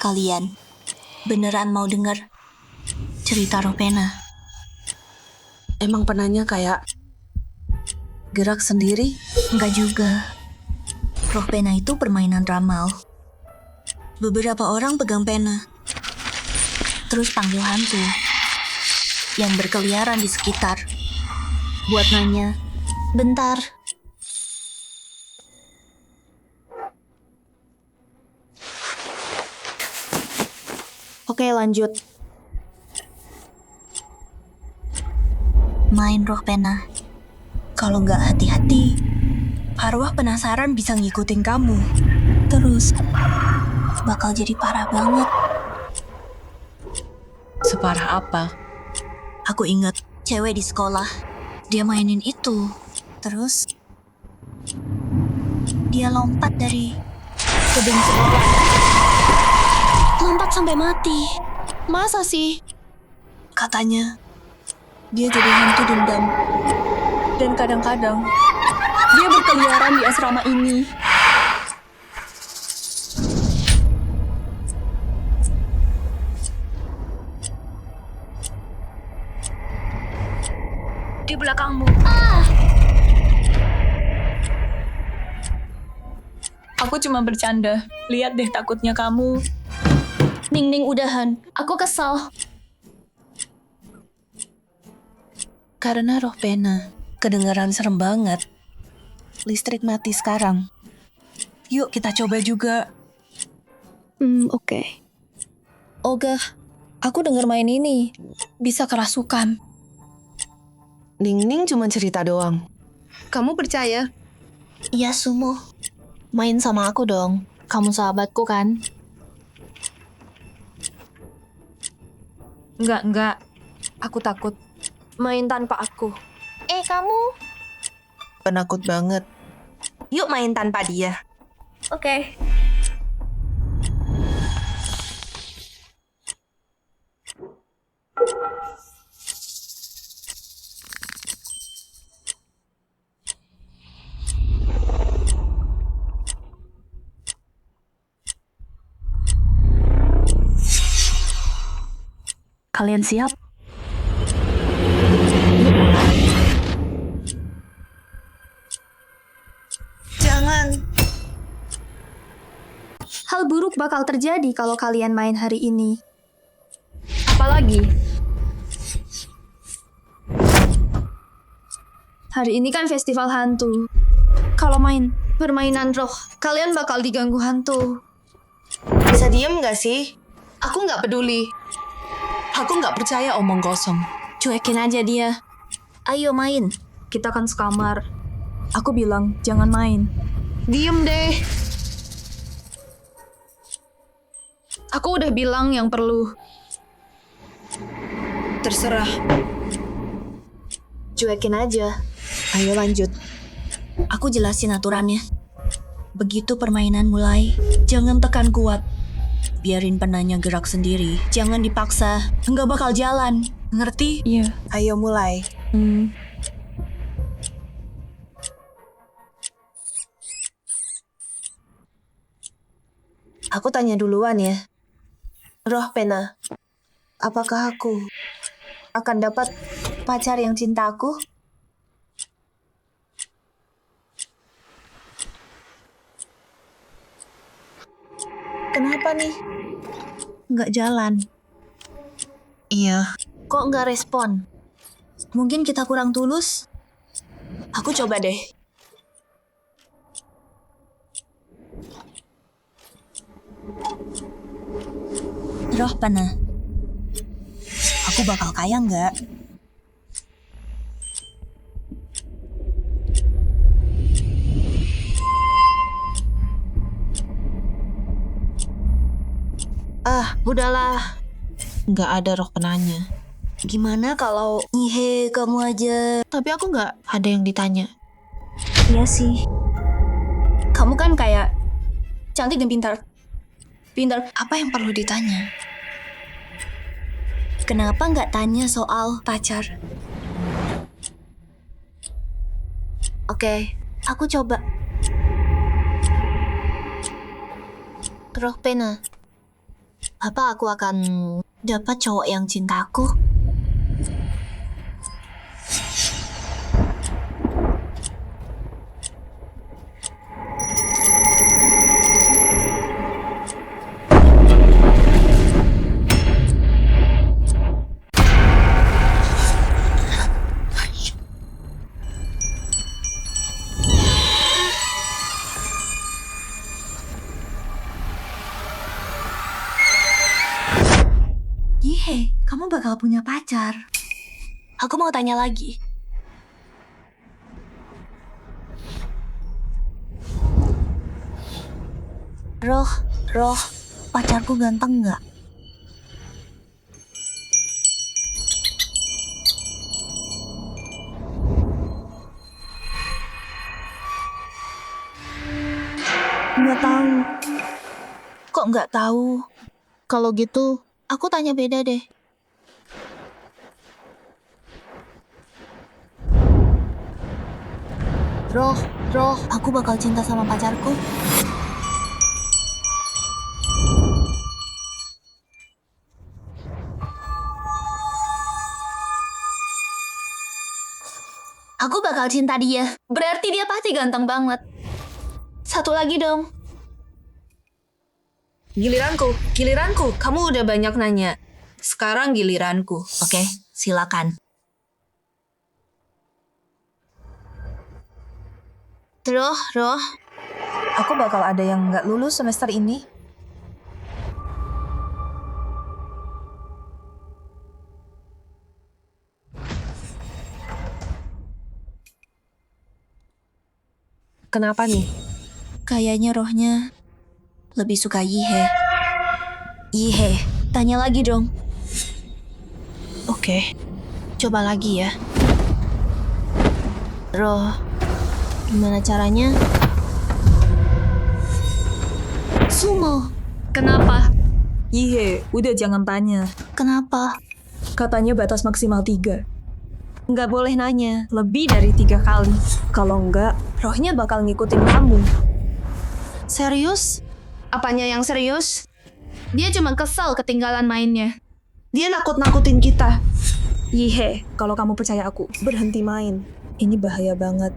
Kalian beneran mau denger cerita Ropena? Emang penanya kayak gerak sendiri? Enggak juga. Ropena itu permainan ramal. Beberapa orang pegang pena, terus panggil hantu yang berkeliaran di sekitar buat nanya, bentar, Oke, lanjut. main roh pena. Kalau nggak hati-hati, arwah penasaran bisa ngikutin kamu. Terus, bakal jadi parah banget. Separah apa? Aku ingat cewek di sekolah, dia mainin itu. Terus, dia lompat dari gedung sekolah. Lompat sampai mati. Masa sih? Katanya, dia jadi hantu dendam. Dan kadang-kadang, dia berkeliaran di asrama ini. Di belakangmu. Aku cuma bercanda. Lihat deh takutnya kamu. Ning, udahan. Aku kesal. Karena roh pena. Kedengaran serem banget. Listrik mati sekarang. Yuk kita coba juga. Oke. Ogah, aku denger main ini. Bisa kerasukan. Ning cuma cerita doang. Kamu percaya? Iya, Sumo. Main sama aku dong. Kamu sahabatku kan? Enggak. Aku takut. Main tanpa aku. Kamu? Penakut banget. Yuk main tanpa dia. Oke. Kalian siap? Jangan. Hal buruk bakal terjadi kalau kalian main hari ini. Apalagi? Hari ini kan festival hantu. Kalau main permainan roh, kalian bakal diganggu hantu. Bisa diem gak sih? Aku gak peduli. Aku gak percaya omong kosong. Cuekin aja dia. Ayo main. Kita kan sekamar. Aku bilang, jangan main. Diem deh. Aku udah bilang yang perlu. Terserah. Cuekin aja. Ayo lanjut. Aku jelasin aturannya. Begitu permainan mulai, jangan tekan kuat. Biarin penanya gerak sendiri. Jangan dipaksa. Nggak bakal jalan. Ngerti? Iya. Ayo mulai. Aku tanya duluan ya. Roh pena, apakah aku akan dapat pacar yang cinta aku? Kenapa nih? Nggak jalan. Iya. Kok nggak respon? Mungkin kita kurang tulus? Aku coba deh. Roh pena. Aku bakal kaya nggak? Udahlah. Nggak ada roh penanya. Gimana kalau nyihe kamu aja? Tapi aku nggak ada yang ditanya. Iya sih. Kamu kan kayak cantik dan pintar. Apa yang perlu ditanya? Kenapa nggak tanya soal pacar? Oke, aku coba. Roh pena. Apa aku akan dapat cowok yang cinta aku? Yihe, kamu bakal punya pacar. Aku mau tanya lagi. Roh, pacarku ganteng nggak? Nggak tahu. Kok nggak tahu? Kalau gitu, aku tanya beda deh. Roh, aku bakal cinta sama pacarku. Aku bakal cinta dia. Berarti dia pasti ganteng banget. Satu lagi dong. Giliranku. Kamu udah banyak nanya. Sekarang giliranku. Oke, silakan. Roh. Aku bakal ada yang nggak lulus semester ini. Kenapa nih? Kayaknya rohnya lebih suka Yihe. Yihe, tanya lagi dong. Oke, coba lagi ya. Roh, gimana caranya? Sumo, Kenapa? Yihe, udah jangan tanya. kenapa? Katanya batas maksimal 3. Nggak boleh nanya, lebih dari 3 kali. Kalau nggak, rohnya bakal ngikutin kamu. Serius? Apanya yang serius? Dia cuma kesal ketinggalan mainnya. Dia nakut-nakutin kita. Yihe, kalau kamu percaya aku, berhenti main. Ini bahaya banget.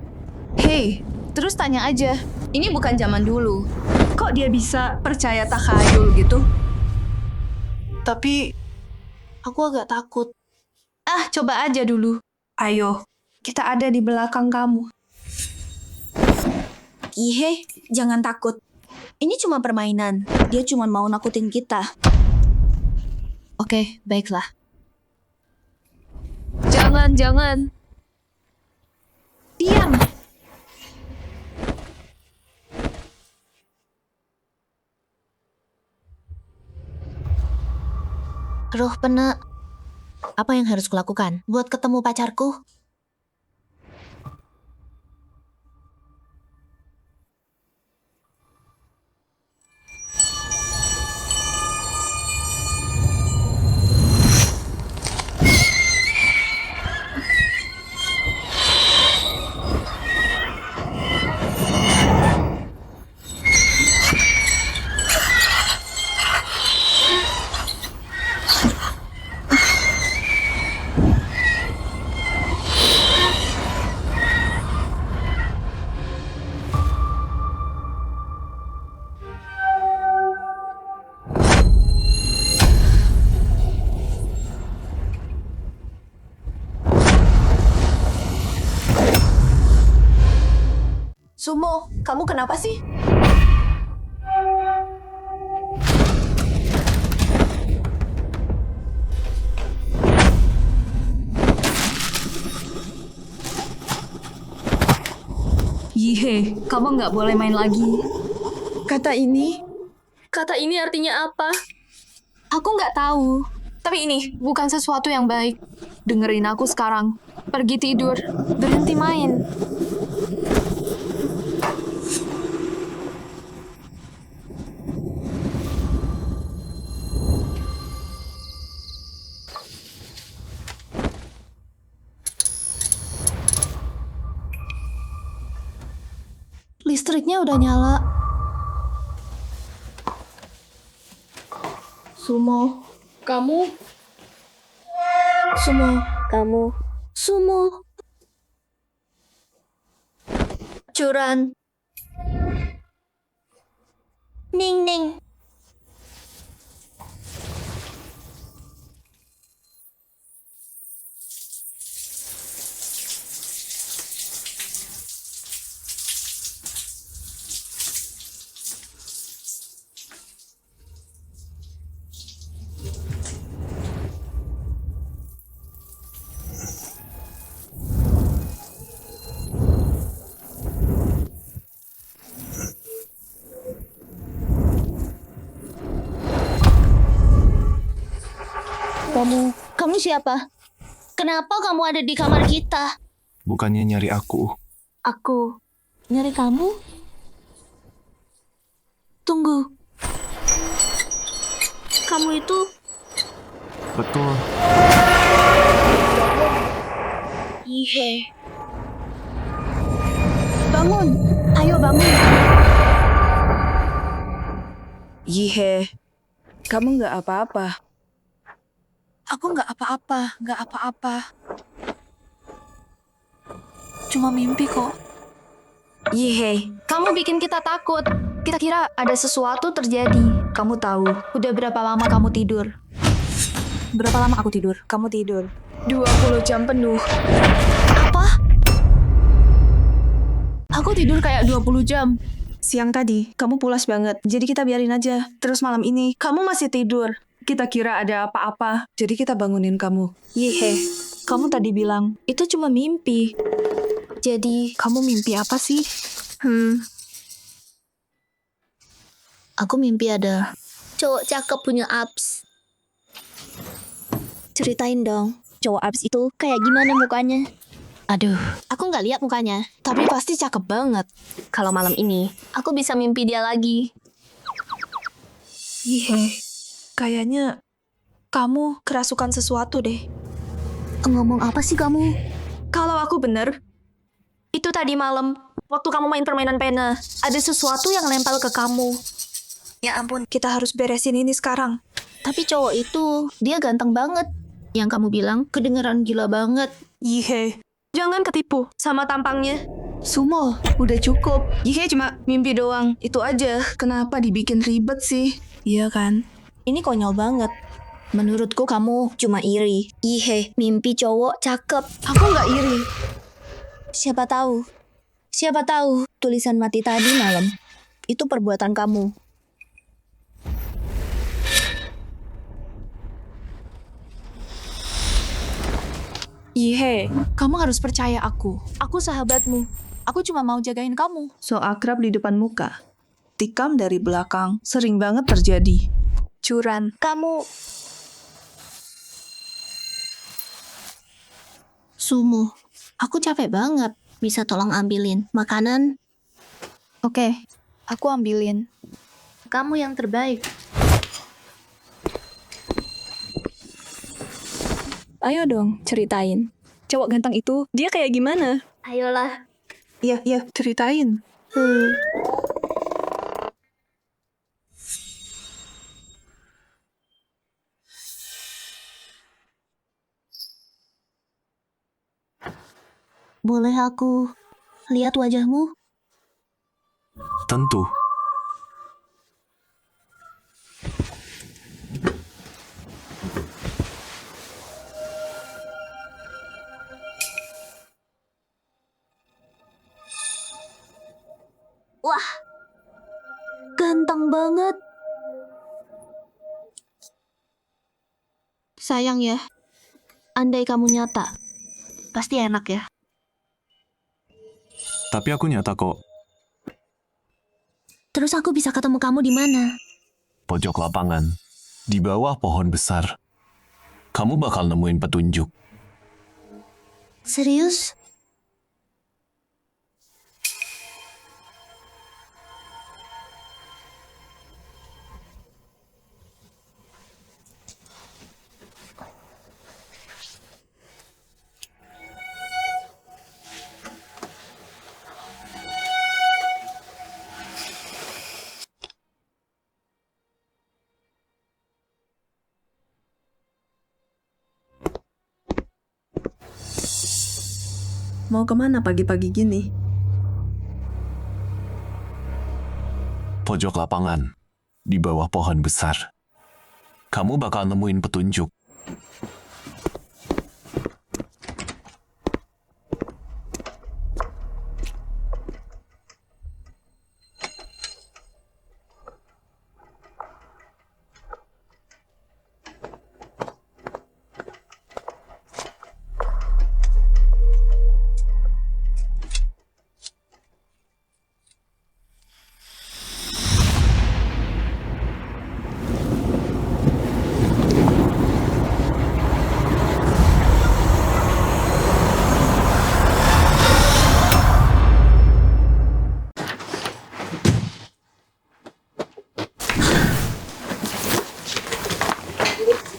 Hei, terus tanya aja. Ini bukan zaman dulu. Kok dia bisa percaya takhayul gitu? Tapi, Aku agak takut. Ah, coba aja dulu. Ayo, kita ada di belakang kamu. Yihe, jangan takut. Ini cuma permainan. Dia cuma mau nakutin kita. Oke, baiklah. Jangan. Diam. Roh Pena, apa yang harus kulakukan buat ketemu pacarku? Sumo, kamu kenapa sih? Yihe, kamu nggak boleh main lagi. Kata ini, Kata ini artinya apa? Aku nggak tahu. Tapi ini bukan sesuatu yang baik. Dengerin aku sekarang. Pergi tidur. Berhenti main. Listriknya udah nyala. Sumo. Kamu? Sumo. Kamu. Sumo. Curan. Ning Ning. Kamu siapa? Kenapa kamu ada di kamar kita? Bukannya nyari aku. Aku nyari kamu? Tunggu. Kamu itu Betul. Ihe. Bangun! Ayo bangun! Yihe, kamu nggak apa-apa. Aku nggak apa-apa. Cuma mimpi kok. Yihe, Kamu bikin kita takut. Kita kira ada sesuatu terjadi. Kamu tahu, Udah berapa lama kamu tidur? berapa lama aku tidur? Kamu tidur. 20 jam penuh. Apa? Aku tidur kayak 20 jam. Siang tadi, kamu pulas banget. Jadi kita biarin aja. Terus malam ini, kamu masih tidur. Kita kira ada apa-apa. Jadi kita bangunin kamu. Yihe, kamu tadi bilang, itu cuma mimpi. Jadi, Kamu mimpi apa sih? Aku mimpi ada cowok cakep punya abs. Ceritain dong, cowok abs itu kayak gimana mukanya? Aduh, aku nggak lihat mukanya, tapi pasti cakep banget. Kalau malam ini, aku bisa mimpi dia lagi. Yihe, kayaknya kamu kerasukan sesuatu deh. Ngomong apa sih kamu? kalau aku bener, itu tadi malam, waktu kamu main permainan pena, ada sesuatu yang nempel ke kamu. Ya ampun, kita harus beresin ini sekarang. Tapi cowok itu, dia ganteng banget. Yang kamu bilang kedengeran gila banget. Yihe, Jangan ketipu sama tampangnya. Sumo, udah cukup. Yihe cuma mimpi doang. Itu aja. Kenapa dibikin ribet sih? Iya kan? Ini konyol banget. Menurutku kamu cuma iri. Ihe, mimpi cowok cakep. Aku nggak iri. Siapa tahu? Siapa tahu tulisan mati tadi malam itu perbuatan kamu. Yihe, kamu harus percaya aku. Aku sahabatmu. Aku cuma mau jagain kamu. So akrab di depan muka. Tikam dari belakang sering banget terjadi. Curan. Kamu Sumo, aku capek banget. Bisa tolong ambilin makanan? Oke, aku ambilin. Kamu yang terbaik. Ayo dong, ceritain. Cowok ganteng itu, dia kayak gimana? Ayolah. Iya, ceritain. Boleh aku lihat wajahmu? Tentu. Wah, ganteng banget. Sayang ya, andai kamu nyata, pasti enak ya. Tapi aku nyata kok. Terus aku bisa ketemu kamu di mana? Pojok lapangan. Di bawah pohon besar. Kamu bakal nemuin petunjuk. Serius? Mau kemana pagi-pagi gini? Pojok lapangan, di bawah pohon besar. Kamu bakal nemuin petunjuk.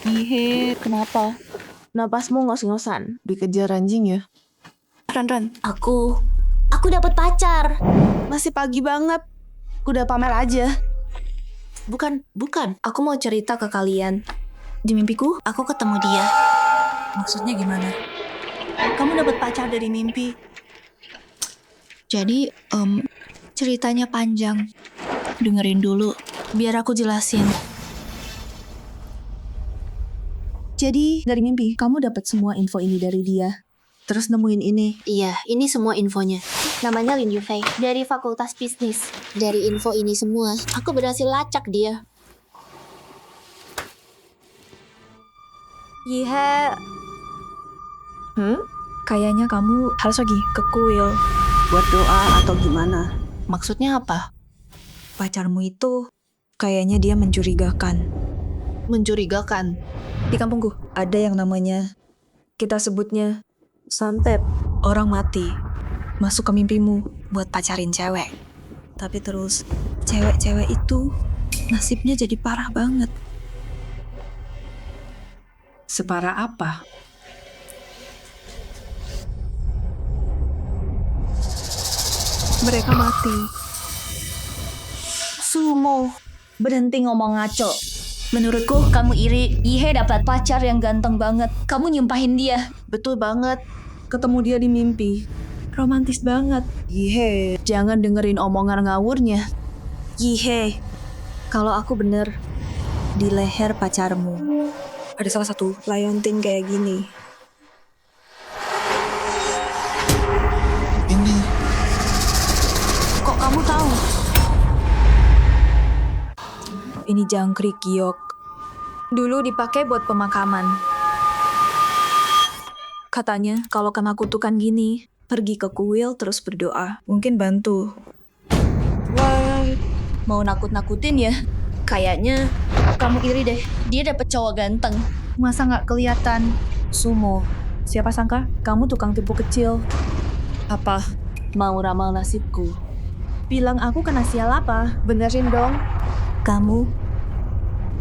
Ihe, kenapa? Napasmu ngos-ngosan. Dikejar anjing ya? Ran, Aku dapat pacar. masih pagi banget. Udah pamer aja. Bukan. Aku mau cerita ke kalian. Di mimpiku, aku ketemu dia. Maksudnya gimana? Kamu dapat pacar dari mimpi. Jadi, ceritanya panjang. Dengerin dulu, biar aku jelasin. Jadi, dari mimpi, kamu dapat semua info ini dari dia. Terus nemuin ini. Iya, ini semua infonya. Namanya Lin Yufei, dari Fakultas Bisnis. Dari info ini semua, aku berhasil lacak dia. Yihe. Kayaknya kamu harus pergi ke kuil. Buat doa atau gimana? Maksudnya apa? Pacarmu itu kayaknya dia mencurigakan. Mencurigakan. Di kampungku ada yang namanya, kita sebutnya santet. Orang mati masuk ke mimpimu buat pacarin cewek. Tapi terus cewek-cewek itu nasibnya jadi parah banget. Separah apa? Mereka mati. Sumo, berhenti ngomong ngaco. Menurutku, kamu iri. Ihe dapat pacar yang ganteng banget. Kamu nyumpahin dia. Betul banget. Ketemu dia di mimpi. Romantis banget. Yihe, jangan dengerin omongan ngawurnya. Yihe, kalau aku bener di leher pacarmu ada salah satu liontin kayak gini. Ini Kok kamu tahu? Ini jangkrik giok. Dulu dipakai buat pemakaman. Katanya kalau kena kutukan gini, pergi ke kuil terus berdoa. Mungkin bantu. Mau nakut-nakutin ya? Kayaknya kamu iri deh. Dia dapet cowok ganteng. Masa nggak kelihatan? Sumo, siapa sangka kamu tukang tipu kecil. Apa? Mau ramal nasibku. Bilang aku kena sial apa? Benerin dong. Kamu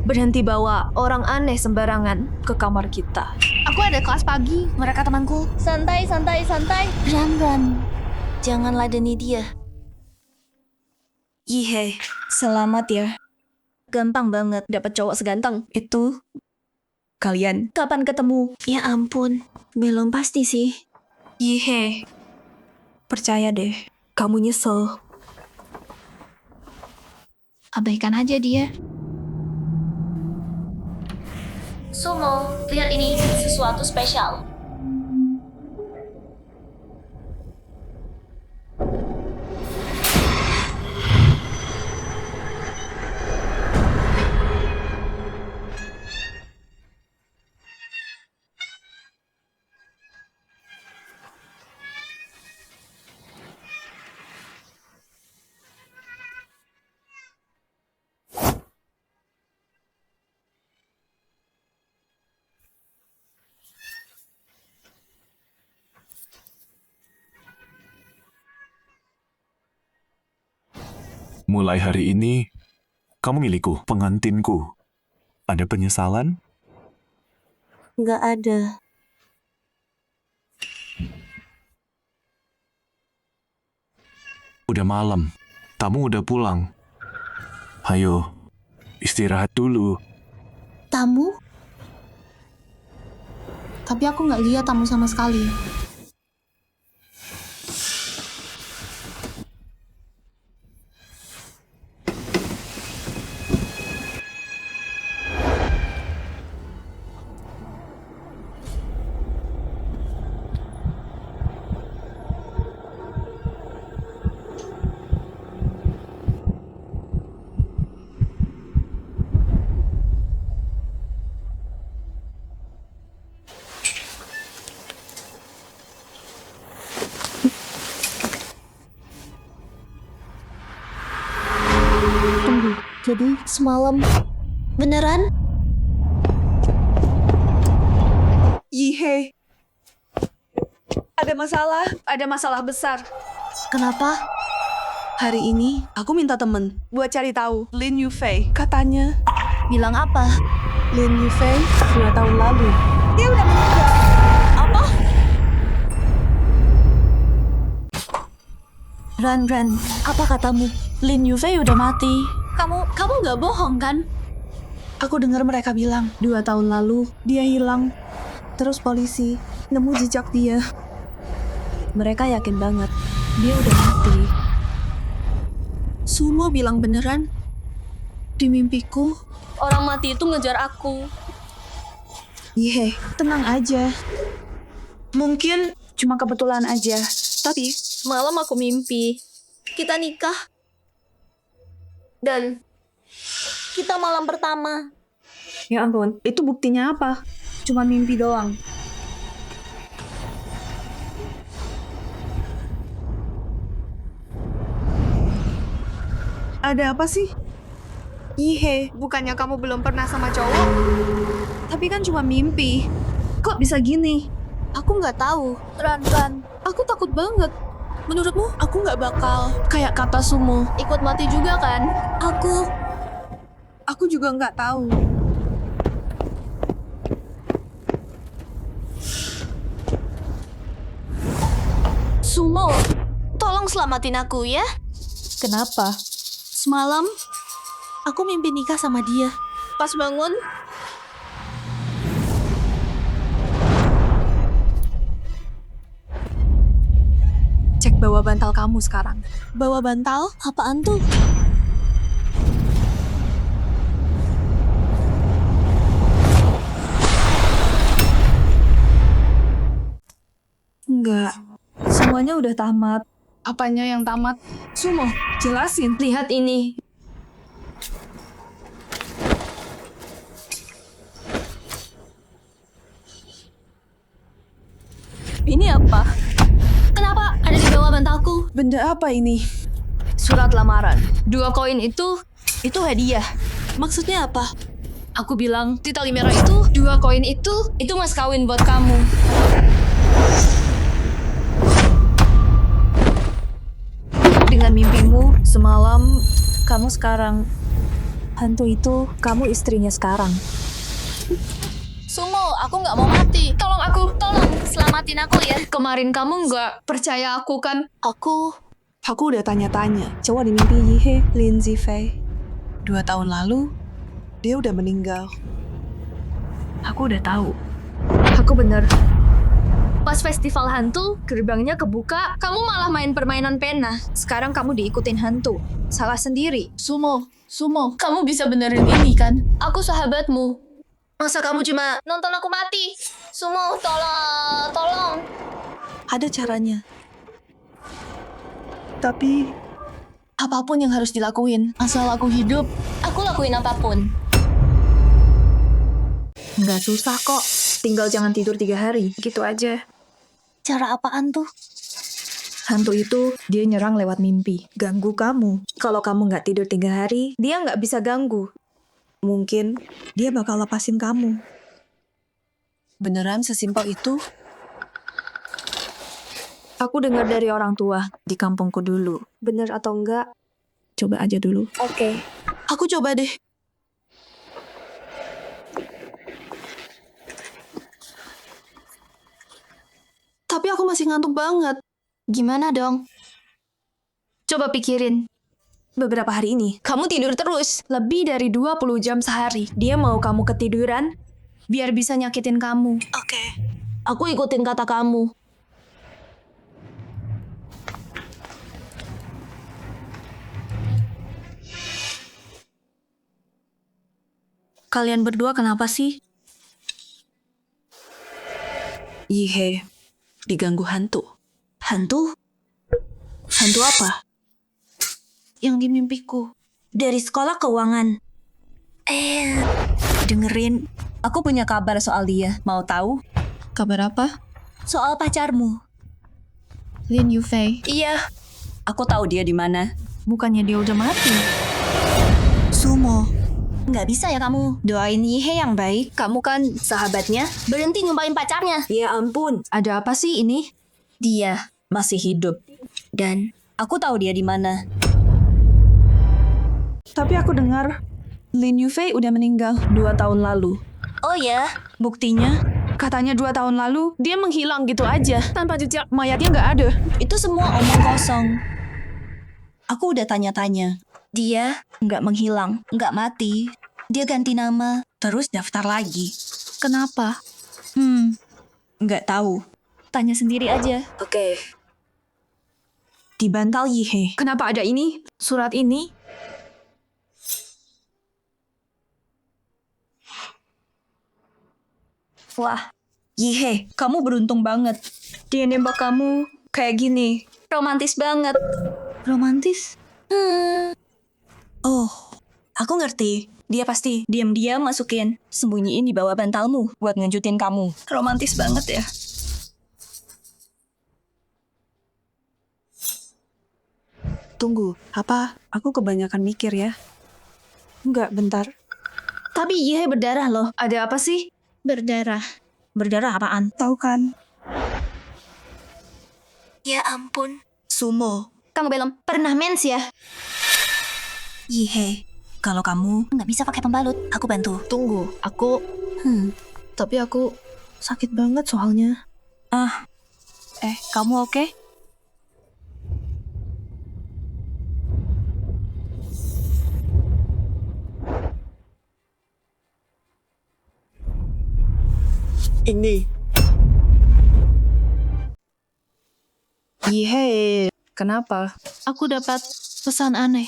berhenti bawa orang aneh sembarangan ke kamar kita. Aku ada kelas pagi, mereka temanku. Santai. Ran. Jangan ladeni dia. Yihe, selamat ya. Gampang banget dapet cowok seganteng. Itu kalian kapan ketemu? Ya ampun, belum pasti sih. Yihe, percaya deh, kamu nyesel. Abaikan aja dia. Sumo, lihat ini, sesuatu spesial. mulai hari ini, kamu milikku, pengantinku. Ada penyesalan? Nggak ada. Udah malam, tamu udah pulang. Ayo, istirahat dulu. Tamu? Tapi aku nggak lihat tamu sama sekali. Jadi semalam beneran? Yihei. Ada masalah besar. Kenapa? Hari ini aku minta temen buat cari tahu Lin Yufei. Katanya Bilang apa? Lin Yufei 2 tahun lalu dia udah meninggal. Ran, apa katamu? Lin Yufei udah mati. Kamu nggak bohong kan? Aku dengar mereka bilang 2 tahun lalu dia hilang. Terus polisi nemu jejak dia. Mereka yakin banget dia udah mati. Sumo bilang beneran. Di mimpiku. Orang mati itu ngejar aku. Yeh, tenang aja. Mungkin cuma kebetulan aja. Tapi Semalam aku mimpi. Kita nikah. Dan kita malam pertama. ya ampun, itu buktinya apa? Cuma mimpi doang. Ada apa sih? Ihe, bukannya kamu belum pernah sama cowok? Tapi kan cuma mimpi. Kok bisa gini? Aku nggak tahu. Ran, aku takut banget. Menurutmu aku nggak bakal Kayak kata Sumo. ikut mati juga kan? Aku juga nggak tahu. Sumo, tolong selamatin aku ya. Kenapa? Semalam aku mimpi nikah sama dia. Pas bangun, Cek bawa bantal kamu sekarang. bawa bantal. Apaan tuh? Enggak. Semuanya udah tamat. Apanya yang tamat? Sumo, jelasin. Lihat ini. Ini apa? Kenapa ada di bawah bantalku? Benda apa ini? Surat lamaran. 2 koin itu hadiah. Maksudnya apa? Aku bilang, di tali merah itu, 2 koin itu mas kawin buat kamu. Dengan mimpimu semalam, kamu sekarang hantu itu, kamu istrinya sekarang. Sumo, aku nggak mau mati. Tolong selamatin aku ya. Kemarin kamu nggak percaya aku kan? Aku udah tanya-tanya. Cowok di mimpi Yihe, Lin Zifei. 2 tahun lalu, dia udah meninggal. Aku udah tahu. Aku bener. Pas festival hantu, gerbangnya kebuka, kamu malah main permainan pena. Sekarang kamu diikutin hantu. Salah sendiri. Sumo, kamu bisa benerin ini kan? Aku sahabatmu. Masa kamu cuma nonton aku mati? Sumo, tolong. Ada caranya. Tapi Apapun yang harus dilakuin, asal aku hidup, aku lakuin apapun. Nggak susah kok. Tinggal jangan tidur 3 hari. Gitu aja. Cara apaan tuh? Hantu itu, dia nyerang lewat mimpi. Ganggu kamu. Kalau kamu nggak tidur 3 hari, dia nggak bisa ganggu. Mungkin dia bakal lepasin kamu. beneran sesimpel itu? Aku dengar dari orang tua di kampungku dulu. Bener atau enggak? Coba aja dulu. Oke. Aku coba deh. Tapi aku masih ngantuk banget. Gimana dong? Coba pikirin. Beberapa hari ini, Kamu tidur terus, lebih dari 20 jam sehari. dia mau kamu ketiduran. Biar bisa nyakitin kamu. Oke. Aku ikutin kata kamu. Kalian berdua kenapa sih? Yihe, diganggu hantu. Hantu? Hantu apa? Yang di mimpiku. Dari sekolah keuangan. Dengerin, aku punya kabar soal dia. Mau tahu? Kabar apa? Soal pacarmu. Lin Yufei. Iya. Aku tahu dia di mana. Bukannya dia udah mati? Sumo, nggak bisa ya kamu? Doain Yihe yang baik. Kamu kan sahabatnya. Berhenti nyumpahin pacarnya. Ya ampun, ada apa sih ini? Dia masih hidup. Dan aku tahu dia di mana. Tapi aku dengar Lin Yufei udah meninggal 2 tahun lalu. Oh ya, buktinya Katanya 2 tahun lalu dia menghilang gitu aja tanpa jejak, mayatnya nggak ada. itu semua omong kosong. Aku udah tanya-tanya. Dia nggak menghilang, nggak mati. Dia ganti nama, terus daftar lagi. Kenapa? Nggak tahu. Tanya sendiri aja. Oke. Di bantal Yihe. Kenapa ada ini? Surat ini? Wah, Yihe, kamu beruntung banget. Dia nembak kamu kayak gini. Romantis banget. Romantis? Oh, aku ngerti. Dia pasti diam-diam masukin, sembunyiin di bawah bantalmu buat ngejutin kamu. Romantis banget ya. Tunggu, apa? Aku kebanyakan mikir ya. Enggak, bentar. Tapi Yihe berdarah loh. Ada apa sih? Berdarah. Berdarah apaan? Tahu kan? Ya ampun. Sumo. Kamu belum pernah mens ya? Yihe, kalau kamu nggak bisa pakai pembalut, aku bantu. Tunggu, aku... Tapi aku sakit banget soalnya. Kamu oke? Ini. Yihe, kenapa? Aku dapat pesan aneh.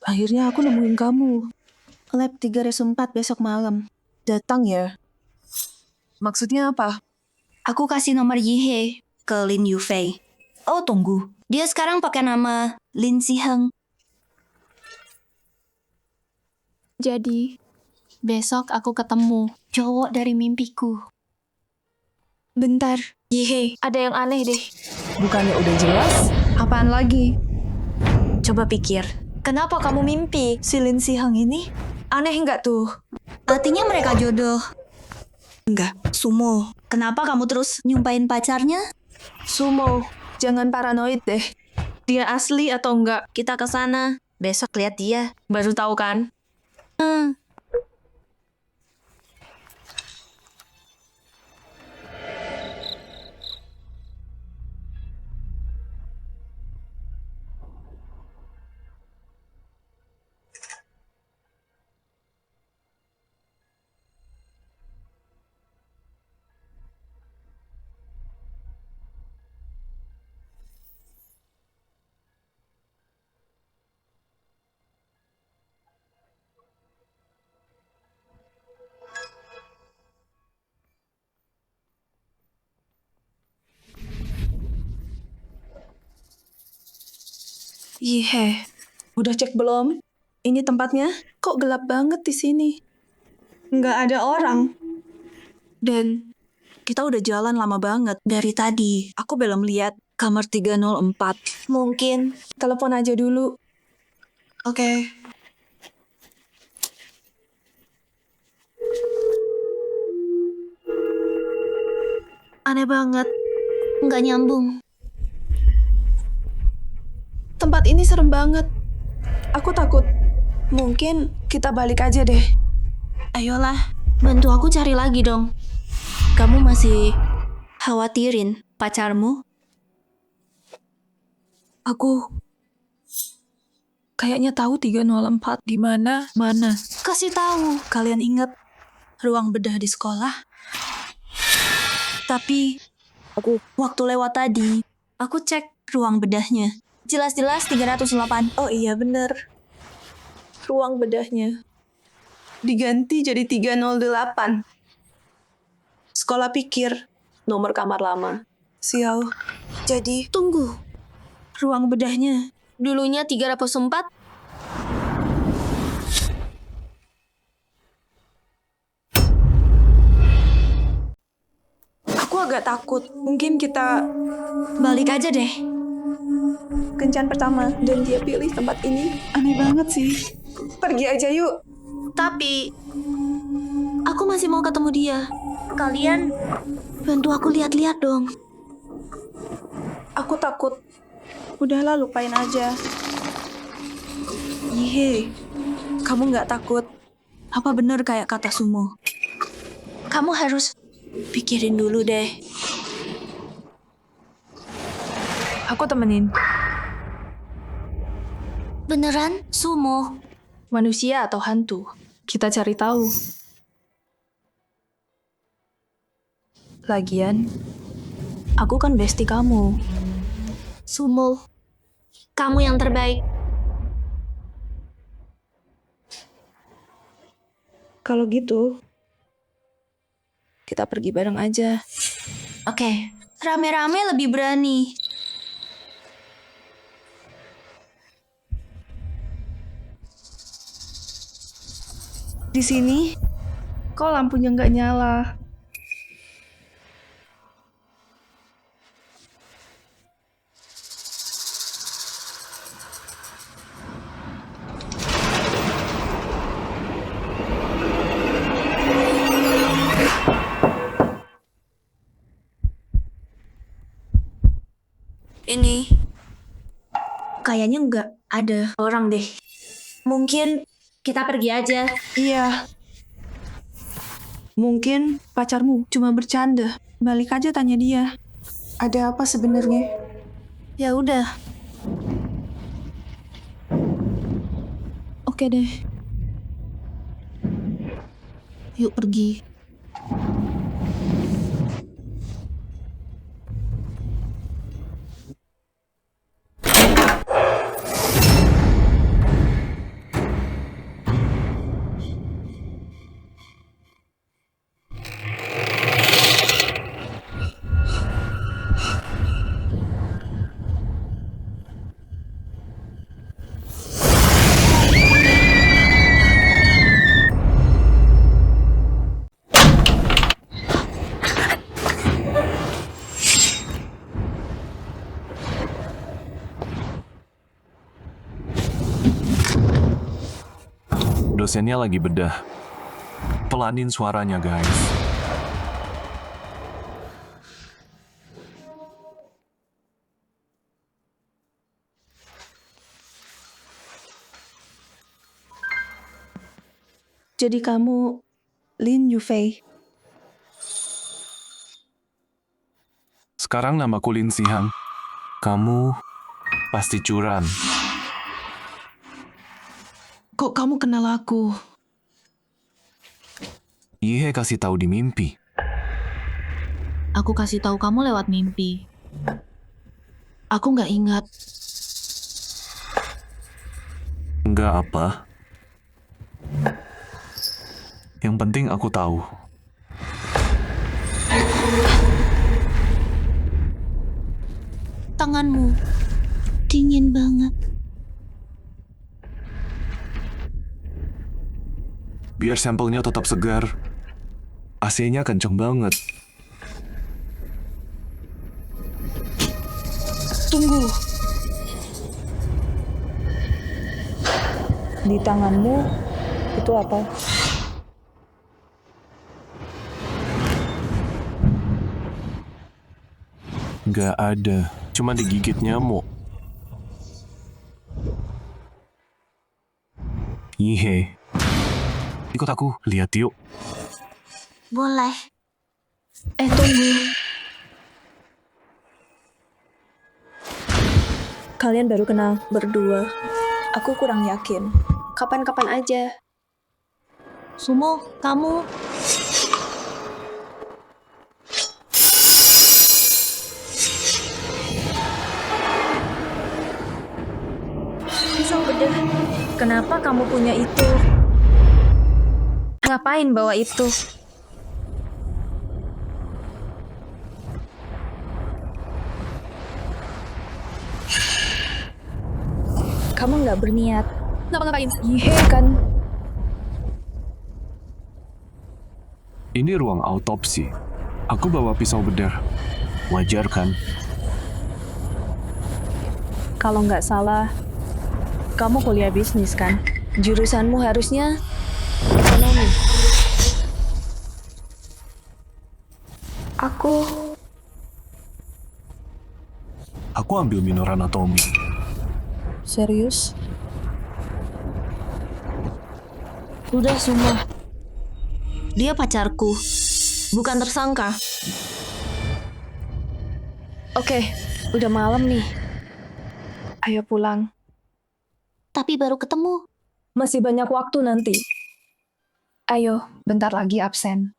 Akhirnya aku nemuin kamu. Lab 3-4 besok malam. Datang ya? Maksudnya apa? Aku kasih nomor Yihe ke Lin Yufei. Oh, tunggu. Dia sekarang pakai nama Lin Siheng. Jadi, besok aku ketemu cowok dari mimpiku. Bentar, Yihe, ada yang aneh deh. Bukannya udah jelas? Apaan lagi? coba pikir. Kenapa kamu mimpi si Lin Sihang ini? Aneh nggak tuh? Artinya mereka jodoh. Enggak, Sumo. Kenapa kamu terus nyumpain pacarnya? Sumo, jangan paranoid deh. Dia asli atau enggak? Kita ke sana. Besok lihat dia. Baru tahu kan? Ihe, udah cek belum? Ini tempatnya? Kok gelap banget di sini? Nggak ada orang. Dan kita udah jalan lama banget dari tadi. Aku belum lihat kamar 304. Mungkin telepon aja dulu. Oke. Aneh banget. Nggak nyambung. Tempat ini serem banget. Aku takut. Mungkin kita balik aja deh. Ayolah, bantu aku cari lagi dong. Kamu masih khawatirin pacarmu? Aku kayaknya tahu 304 di mana. Mana? Kasih tahu. Kalian ingat ruang bedah di sekolah? Tapi waktu lewat tadi, aku cek ruang bedahnya. Jelas-jelas 308. Oh iya bener. Ruang bedahnya diganti jadi 308. Sekolah pikir nomor kamar lama. Sial. Jadi Tunggu. Ruang bedahnya Dulunya 304. aku agak takut. Mungkin kita balik aja deh. Kencan pertama dan dia pilih tempat ini. Aneh banget sih. Pergi aja yuk. Tapi aku masih mau ketemu dia. Kalian bantu aku lihat-lihat dong. Aku takut. Udahlah, lupain aja. Yehe, kamu nggak takut? Apa bener kayak kata Sumo? Kamu harus pikirin dulu deh. Aku temenin. Beneran, Sumo? Manusia atau hantu? Kita cari tahu. Lagian, aku kan bestie kamu. Sumo, kamu yang terbaik. Kalau gitu, kita pergi bareng aja. Oke, rame-rame lebih berani. Di sini, kok lampunya nggak nyala? Ini kayaknya nggak ada orang deh. Mungkin kita pergi aja. Iya. Mungkin pacarmu cuma bercanda. Balik aja tanya dia. Ada apa sebenarnya? Ya udah. Oke deh. Yuk pergi. Dosennya lagi bedah. Pelanin suaranya, guys. Jadi kamu Lin Yufei. Sekarang namaku Lin Sihang. Kamu pasti curan. Kok kamu kenal aku? Ihe kasih tahu di mimpi. Aku kasih tahu kamu lewat mimpi. Aku nggak ingat. Enggak apa. Yang penting aku tahu. Tanganmu dingin banget. Biar sampelnya tetap segar. AC-nya kenceng banget. Tunggu. Di tanganmu itu apa? Nggak ada. Cuma digigit nyamuk. Ihe. Ikut aku, lihat yuk. Boleh. Tunggu. Kalian baru kenal berdua. Aku kurang yakin. Kapan-kapan aja. Sumo, kamu Pisau bedah. Kenapa kamu punya itu? Ngapain bawa itu? Kamu nggak berniat. Ngapa-ngapain? Ihe kan? Ini ruang autopsi. Aku bawa pisau bedah. Wajar kan? Kalau nggak salah, kamu kuliah bisnis kan? Jurusanmu harusnya ekonomi. Aku ambil minor anatomi. Serius? Udah semua. Dia pacarku, bukan tersangka. Oke, udah malam nih. Ayo pulang. Tapi baru ketemu. Masih banyak waktu nanti. Ayo, bentar lagi absen.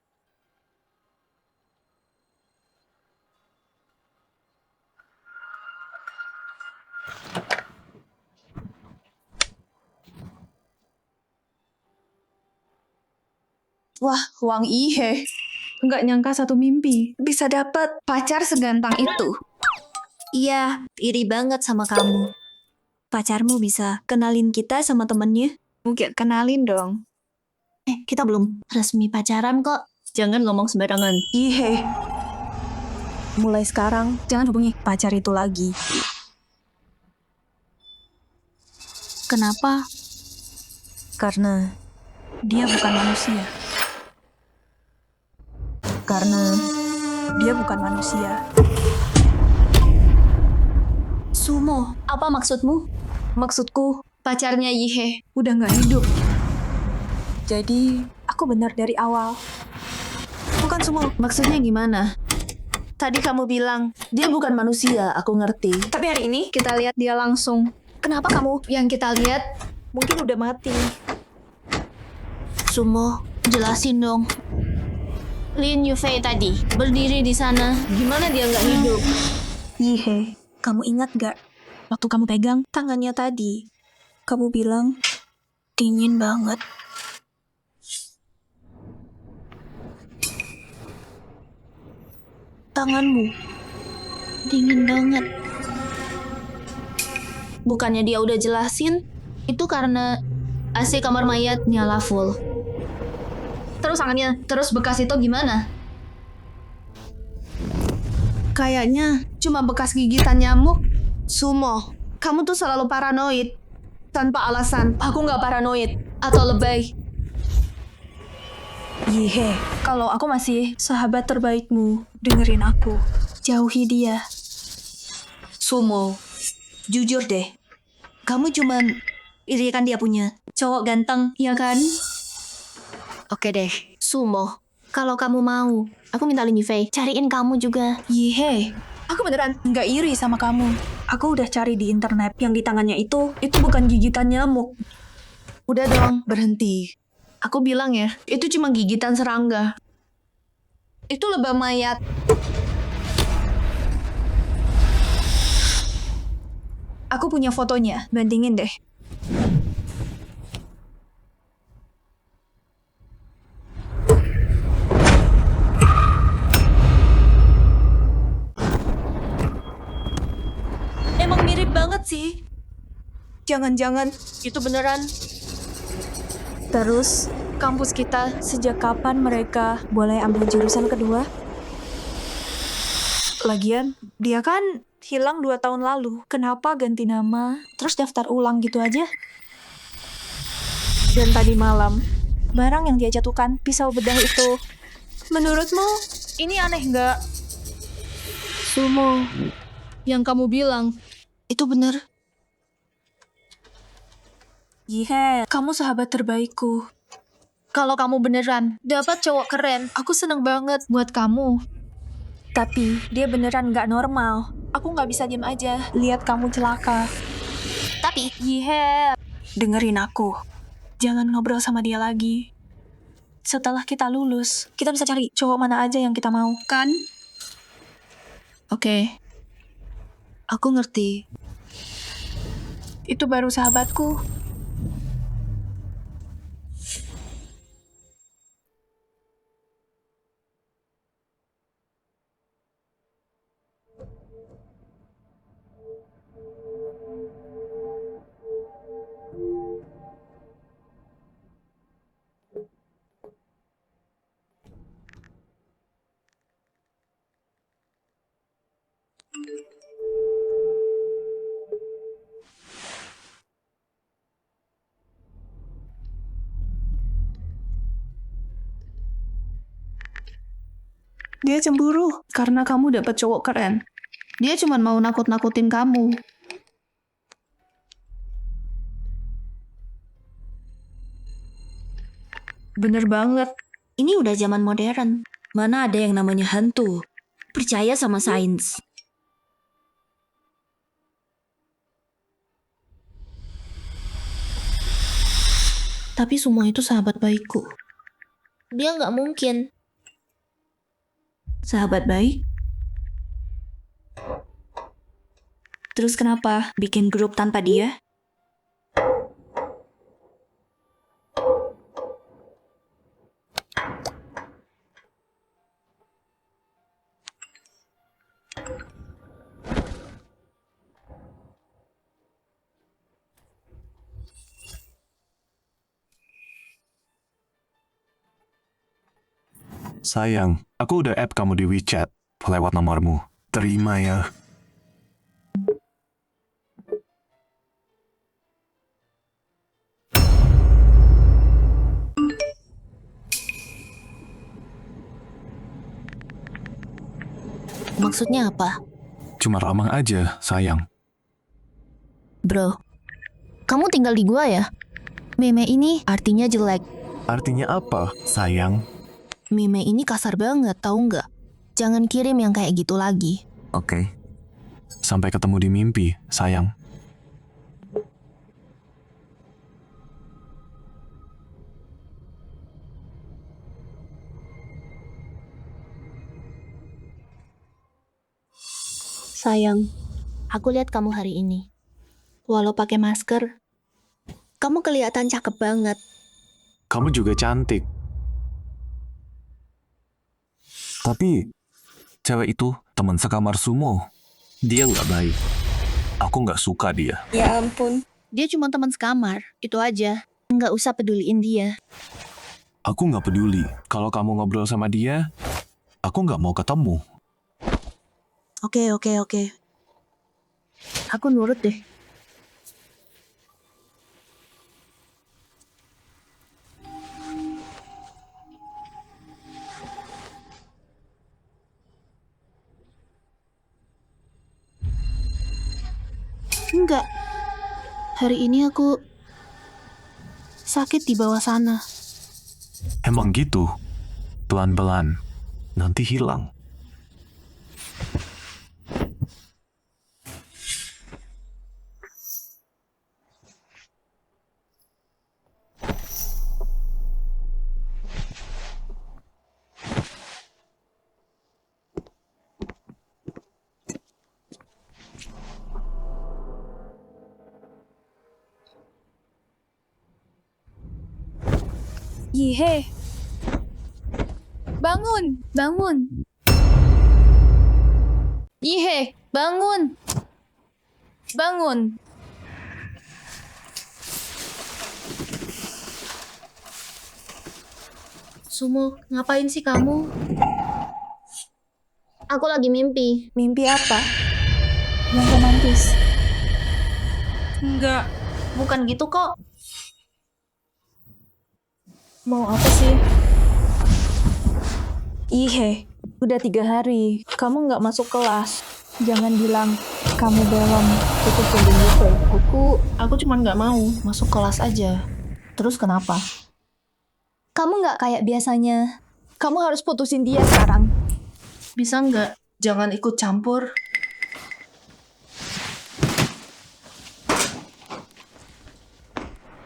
Wah, Wang Ihe. Nggak nyangka satu mimpi bisa dapat pacar segantang itu. Iya, iri banget sama kamu. Pacarmu bisa kenalin kita sama temennya. Mungkin kenalin dong. Kita belum resmi pacaran kok. Jangan ngomong sembarangan. Ihe. Mulai sekarang, jangan hubungi pacar itu lagi. Kenapa? Karena dia bukan manusia. Karena dia bukan manusia. Sumo, apa maksudmu? Maksudku, Pacarnya Yihe. udah nggak hidup. Jadi, aku benar dari awal. Bukan semua. Maksudnya gimana? Tadi kamu bilang, dia bukan manusia, aku ngerti. Tapi hari ini kita lihat dia langsung. Kenapa kamu Yang kita lihat, mungkin udah mati? Sumo, jelasin dong. Lin Yufei tadi berdiri di sana. Gimana dia nggak hidup? Yihe, kamu ingat gak? Waktu kamu pegang tangannya tadi, kamu bilang, dingin banget. tanganmu dingin banget. Bukannya dia udah jelasin, itu karena AC kamar mayat nyala full. Terus tangannya, terus bekas itu gimana? Kayaknya cuma bekas gigitan nyamuk. Sumo, kamu tuh selalu paranoid. Tanpa alasan. Aku nggak paranoid atau lebay. Yihe, kalau aku masih sahabat terbaikmu, dengerin aku. Jauhi dia. Sumo, jujur deh. Kamu cuman iri kan dia punya cowok ganteng, ya kan? Oke deh, Sumo. Kalau kamu mau, aku minta Lin Yufei cariin kamu juga. Yihe, aku beneran nggak iri sama kamu. Aku udah cari di internet yang di tangannya itu bukan gigitan nyamuk. Udah dong, berhenti. Aku bilang ya, itu cuma gigitan serangga. Itu lebah mayat. Aku punya fotonya, bandingin deh. Emang mirip banget sih. Jangan-jangan Itu beneran. terus kampus kita sejak kapan mereka boleh ambil jurusan kedua? Lagian, dia kan hilang 2 tahun lalu. Kenapa ganti nama, terus daftar ulang gitu aja? Dan tadi malam, barang yang dia jatuhkan, pisau bedah itu. Menurutmu, ini aneh nggak? Sumo, yang kamu bilang itu bener. Yihe, kamu sahabat terbaikku. Kalau kamu beneran dapat cowok keren, aku seneng banget buat kamu. Tapi dia beneran nggak normal. Aku nggak bisa diam aja lihat kamu celaka. Tapi, Yihe, dengerin aku. Jangan ngobrol sama dia lagi. Setelah kita lulus, kita bisa cari cowok mana aja yang kita mau, kan? Oke. Aku ngerti. Itu baru sahabatku. Dia cemburu karena kamu dapat cowok keren. Dia cuma mau nakut-nakutin kamu. Bener banget. Ini udah zaman modern. Mana ada yang namanya hantu. Percaya sama sains. Tapi semua itu sahabat baikku. Dia nggak mungkin. Sahabat baik? Terus kenapa bikin grup tanpa dia? Sayang, aku udah add kamu di WeChat lewat nomormu. Terima ya. Maksudnya apa? Cuma ramah aja, sayang. Bro, kamu tinggal di gua ya? Meme ini artinya jelek. Artinya apa, sayang? Meme ini kasar banget, tahu nggak? Jangan kirim yang kayak gitu lagi. Oke. Sampai ketemu di mimpi, sayang. Sayang, aku lihat kamu hari ini. Walau pakai masker, kamu kelihatan cakep banget. Kamu juga cantik. Tapi, cewek itu teman sekamar Sumo. Dia nggak baik. Aku nggak suka dia. Ya ampun. Dia cuma teman sekamar, itu aja. Nggak usah peduliin dia. Aku nggak peduli. Kalau kamu ngobrol sama dia, aku nggak mau ketemu. Oke. Aku nurut deh. Enggak. Hari ini aku sakit di bawah sana. Emang gitu? Pelan-pelan. Nanti hilang. Yihe. Bangun, bangun. Yihe, bangun. Bangun. Sumo, ngapain sih kamu? Aku lagi mimpi. Mimpi apa? Yang romantis. Enggak. Bukan gitu kok. Mau apa sih? Ihe, udah 3 hari. Kamu nggak masuk kelas. Jangan bilang kamu belum ikut gitu. Aku cuma nggak mau masuk kelas aja. Terus kenapa? Kamu nggak kayak biasanya. Kamu harus putusin dia sekarang. Bisa nggak? Jangan ikut campur.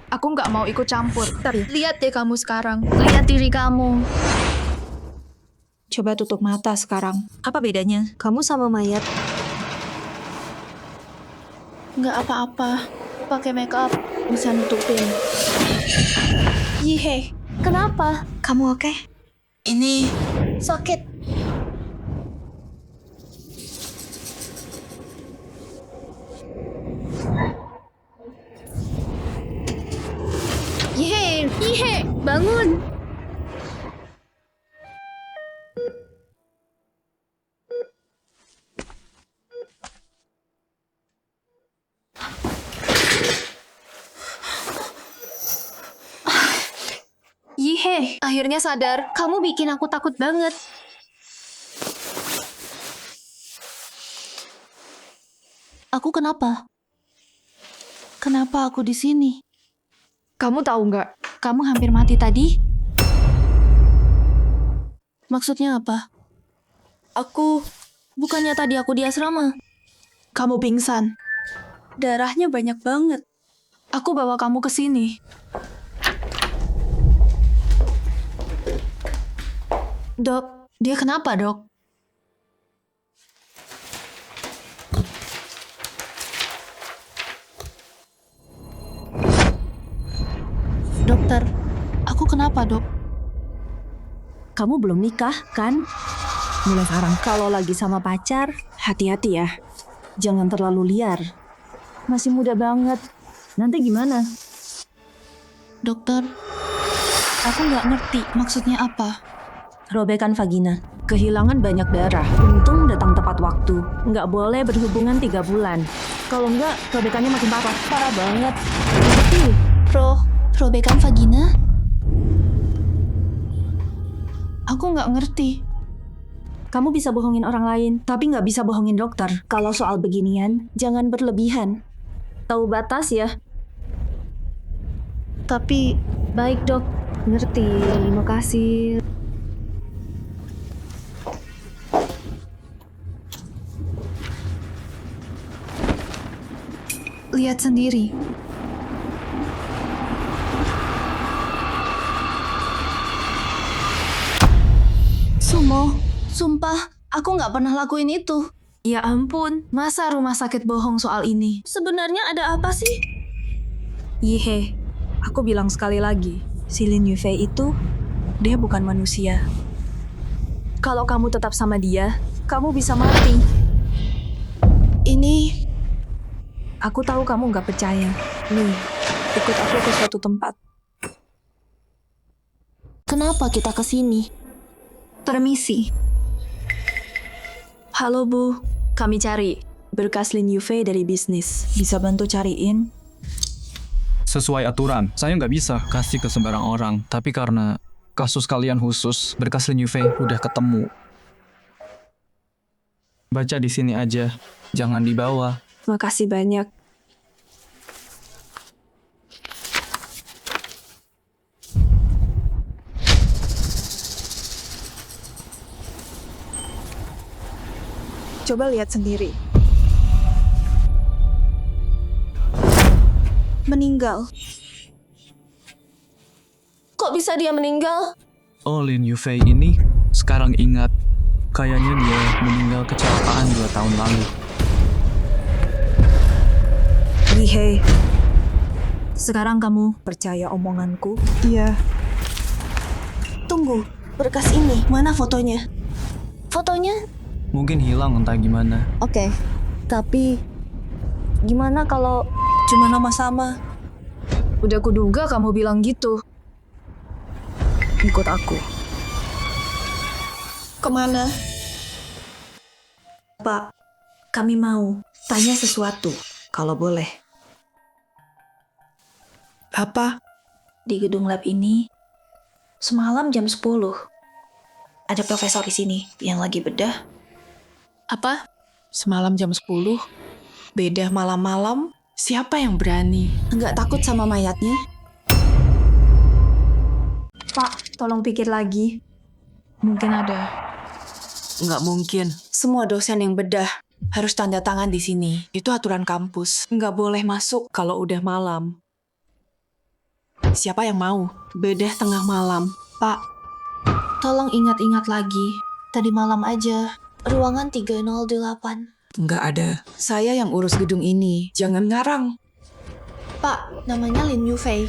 Aku nggak mau ikut campur. Lihat deh kamu sekarang. Lihat diri kamu. Coba tutup mata sekarang. Apa bedanya? Kamu sama mayat. Nggak apa-apa. Pakai makeup bisa nutupin. Yihe, kenapa? Kamu oke? Ini sakit. Yihe, bangun. Yihe, akhirnya sadar. Kamu bikin aku takut banget. Aku kenapa? Kenapa aku di sini? Kamu tahu nggak? Kamu hampir mati tadi? Maksudnya apa? Bukannya tadi aku di asrama. Kamu pingsan. Darahnya banyak banget. Aku bawa kamu ke sini. Dok, dia kenapa, Dok? Dokter, aku kenapa, Dok? Kamu belum nikah, kan? Mulai sekarang, kalau lagi sama pacar, hati-hati ya. Jangan terlalu liar. Masih muda banget. Nanti gimana? Dokter, aku nggak ngerti maksudnya apa. Robekan vagina. Kehilangan banyak darah. Untung datang tepat waktu. Nggak boleh berhubungan 3 bulan. Kalau nggak, robekannya makin parah. Parah banget. Ngerti? Robekan vagina? Aku nggak ngerti. Kamu bisa bohongin orang lain, tapi nggak bisa bohongin dokter. Kalau soal beginian, jangan berlebihan. Tahu batas ya. Tapi, Baik dok, ngerti. Makasih. lihat sendiri. Sumpah, aku nggak pernah lakuin itu. Ya ampun, masa rumah sakit bohong soal ini? Sebenarnya ada apa sih? Yihe, aku bilang sekali lagi, si Lin Yufei itu, dia bukan manusia. Kalau kamu tetap sama dia, kamu bisa mati. Ini Aku tahu kamu nggak percaya. Nih, ikut aku ke suatu tempat. kenapa kita ke sini? Permisi. Halo Bu, kami cari berkas Lin Yufei dari bisnis. Bisa bantu cariin? Sesuai aturan, saya nggak bisa kasih ke sembarang orang. Tapi karena kasus kalian khusus, berkas Lin Yufei udah ketemu. Baca di sini aja, jangan dibawa. Makasih banyak. Coba lihat sendiri. Meninggal. Kok bisa dia meninggal? Oh, Lin Yufei ini sekarang ingat. Kayaknya dia meninggal kecelakaan 2 tahun lalu. Yihe, sekarang kamu percaya omonganku? Iya. Tunggu, berkas ini, mana fotonya? Fotonya? Mungkin hilang entah gimana. Oke, tapi gimana kalau Cuma nama sama. Udah kuduga kamu bilang gitu. Ikut aku. kemana? Pak, kami mau tanya sesuatu, kalau boleh. Apa? Di gedung lab ini, semalam jam 10, ada profesor di sini yang lagi bedah. Apa? Semalam jam 10? Bedah malam-malam? Siapa yang berani? Nggak takut sama mayatnya? Pak, tolong pikir lagi. Mungkin ada. Nggak mungkin. Semua dosen yang bedah Harus tanda tangan di sini. Itu aturan kampus. Nggak boleh masuk kalau udah malam. Siapa yang mau? Bedah tengah malam. Pak, tolong ingat-ingat lagi. Tadi malam aja, ruangan 308. Nggak ada. Saya yang urus gedung ini. Jangan ngarang. Pak, namanya Lin Yufei.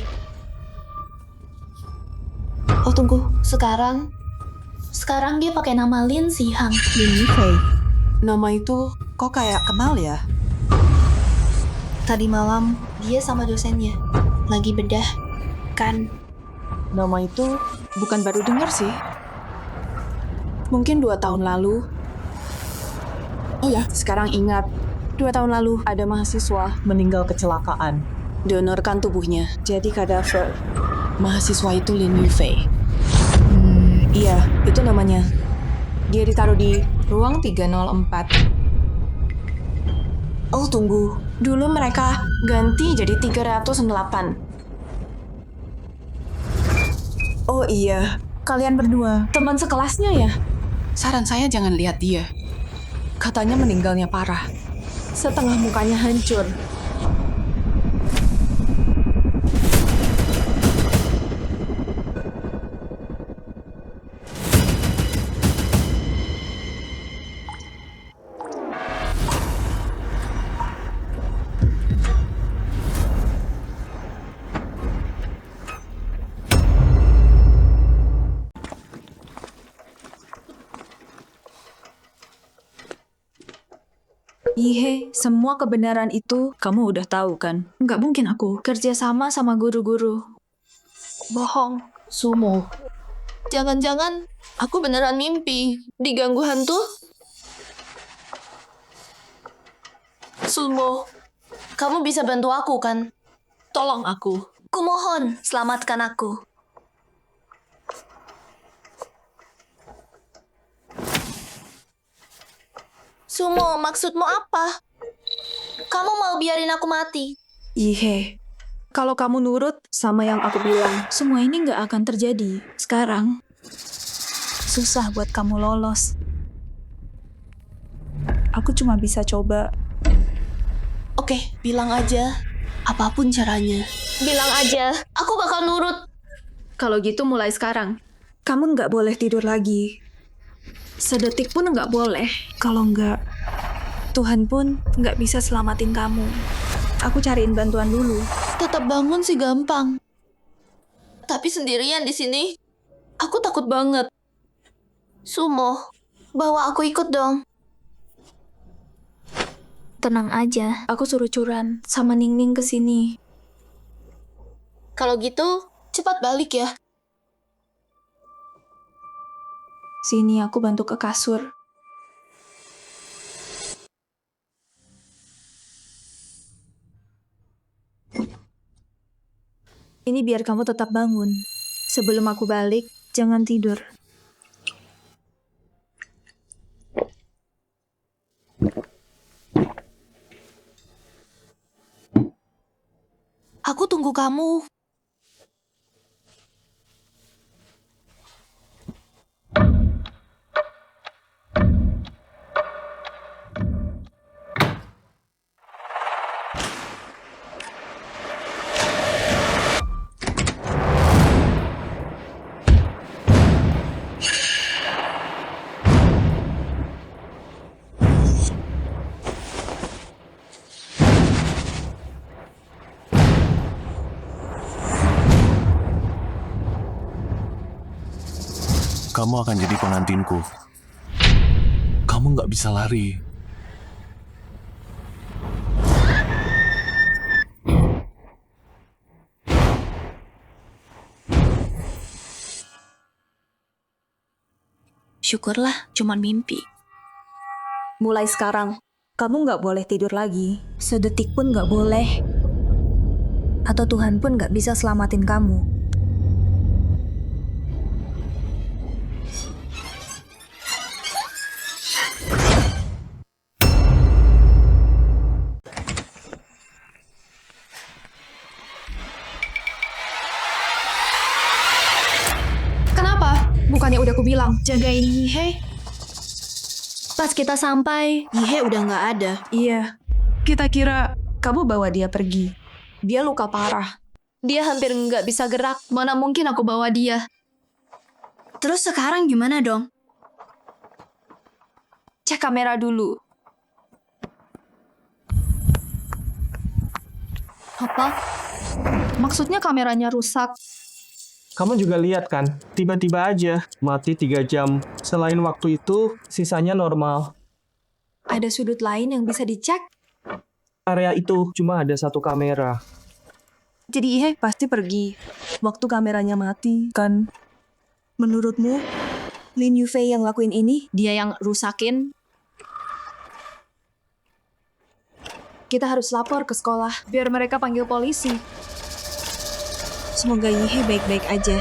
Oh tunggu, Sekarang dia pakai nama Lin Sihang. Lin Yufei. Nama itu kok kayak kenal ya? Tadi malam, dia sama dosennya. Lagi bedah. Kan, Nama itu bukan baru dengar sih. Mungkin 2 tahun lalu. Oh ya, sekarang ingat. 2 tahun lalu ada mahasiswa meninggal kecelakaan. Donorkan tubuhnya jadi kadaver. Mahasiswa itu Lin Yufei. Iya, itu namanya. Dia ditaruh di ruang 304. Oh, tunggu. Dulu mereka ganti jadi 308. Oh iya, kalian berdua teman sekelasnya ya? Saran saya jangan lihat dia. Katanya meninggalnya parah. Setengah mukanya hancur. Ihe, semua kebenaran itu kamu udah tahu kan? Nggak mungkin aku kerja sama guru-guru. Bohong. Sumo. Jangan-jangan aku beneran mimpi. Diganggu hantu? Sumo, kamu bisa bantu aku kan? Tolong aku. Kumohon, selamatkan aku. Sumo, maksudmu apa? Kamu mau biarin aku mati? Ihe, kalau kamu nurut sama yang aku bilang, Semua ini nggak akan terjadi. Sekarang, susah buat kamu lolos. Aku cuma bisa coba. Oke, bilang aja. Apapun caranya. Bilang aja, aku bakal nurut. kalau gitu mulai sekarang. Kamu nggak boleh tidur lagi. Sedetik pun nggak boleh. Kalau nggak, Tuhan pun nggak bisa selamatin kamu. Aku cariin bantuan dulu. Tetap bangun sih gampang. Tapi sendirian di sini, aku takut banget. Sumo, bawa aku ikut dong. Tenang aja, aku suruh Curan sama Ningning ke sini. Kalau gitu, cepat balik ya. Sini aku bantu ke kasur. Ini biar kamu tetap bangun. Sebelum aku balik, jangan tidur. Aku tunggu kamu. Kamu akan jadi pengantinku. Kamu nggak bisa lari. Syukurlah, cuman mimpi. Mulai sekarang, kamu nggak boleh tidur lagi. Sedetik pun nggak boleh. Atau Tuhan pun nggak bisa selamatin kamu. Kenapa? Bukannya udah aku bilang, jagain Yihe? Pas kita sampai, Ihe udah nggak ada. Iya, kita kira kamu bawa dia pergi. Dia luka parah. Dia hampir nggak bisa gerak. Mana mungkin aku bawa dia? terus sekarang gimana dong? Cek kamera dulu. Apa? Maksudnya kameranya rusak? Kamu juga lihat kan, tiba-tiba aja mati 3 jam. Selain waktu itu, sisanya normal. Ada sudut lain yang bisa dicek? Area itu cuma ada 1 kamera. Jadi Ihe pasti pergi. Waktu kameranya mati, kan? Menurutmu, Lin Yufei yang lakuin ini? Dia yang rusakin? Kita harus lapor ke sekolah, biar mereka panggil polisi. Semoga Ihe baik-baik aja.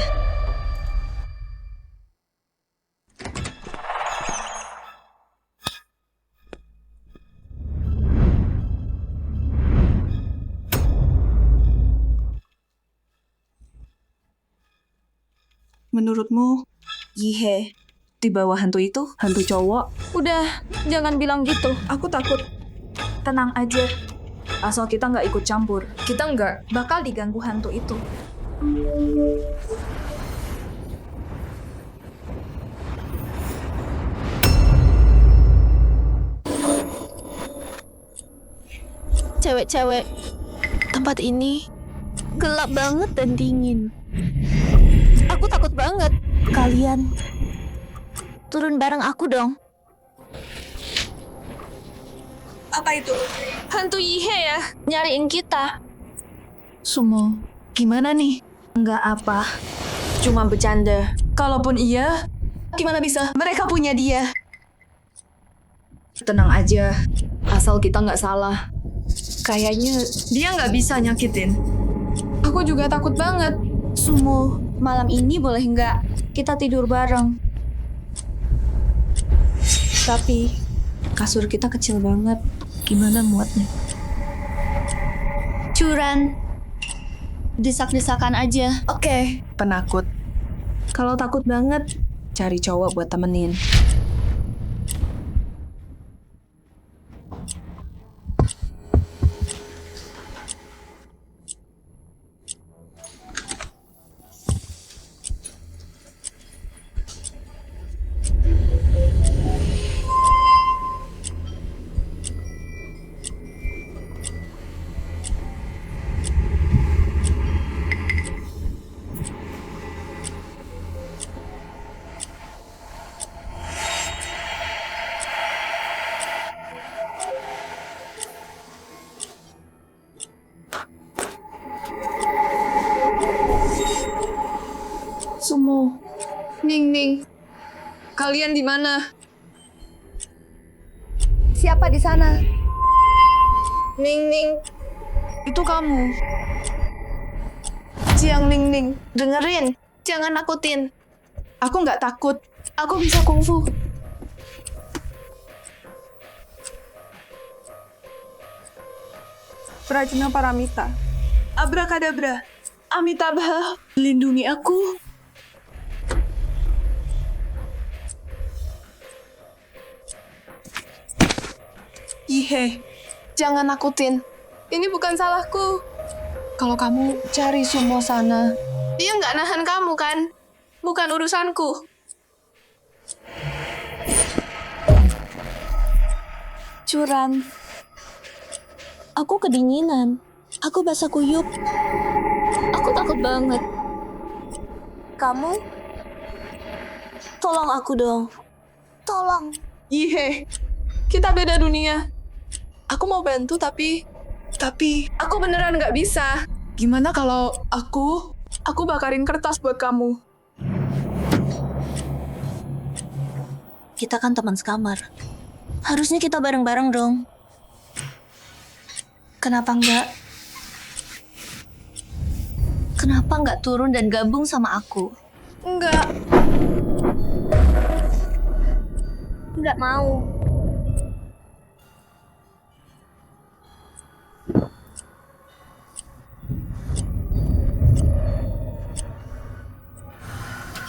Menurutmu, Yihe di bawah hantu itu hantu cowok? Udah, jangan bilang gitu. Aku takut. Tenang aja. Asal kita nggak ikut campur. Kita nggak bakal diganggu hantu itu. Cewek-cewek, tempat ini gelap banget dan dingin. Aku takut banget. Kalian turun bareng aku dong. Apa itu? Hantu Yihe ya, nyariin kita. Sumo, gimana nih? Nggak apa. Cuma bercanda. Kalaupun iya, gimana bisa? Mereka punya dia. Tenang aja. Asal kita nggak salah. Kayaknya dia nggak bisa nyakitin. Aku juga takut banget. Sumo, malam ini boleh nggak kita tidur bareng? Tapi kasur kita kecil banget. Gimana muatnya? Curan. Desak-desakan aja. Oke. Penakut. Kalau takut banget, cari cowok buat temenin. Sumo, Ning, kalian di mana? Siapa di sana? Ning, Itu kamu. Jiang Ning, dengerin. Jangan nakutin. Aku nggak takut. Aku bisa kungfu. Prajna Paramita. Abrakadabra. Amitabha, lindungi aku. Yihe, jangan nakutin. Ini bukan salahku. Kalau kamu cari Sumo sana, dia nggak nahan kamu kan? Bukan urusanku. Curan. Aku kedinginan. Aku basah kuyup. Aku takut banget. Kamu? Tolong aku dong. Tolong. Yihe, kita beda dunia. Aku mau bantu tapi aku beneran nggak bisa. Gimana kalau aku bakarin kertas buat kamu. Kita kan teman sekamar. Harusnya kita bareng-bareng dong. Kenapa enggak? Kenapa enggak turun dan gabung sama aku? Enggak. Nggak mau.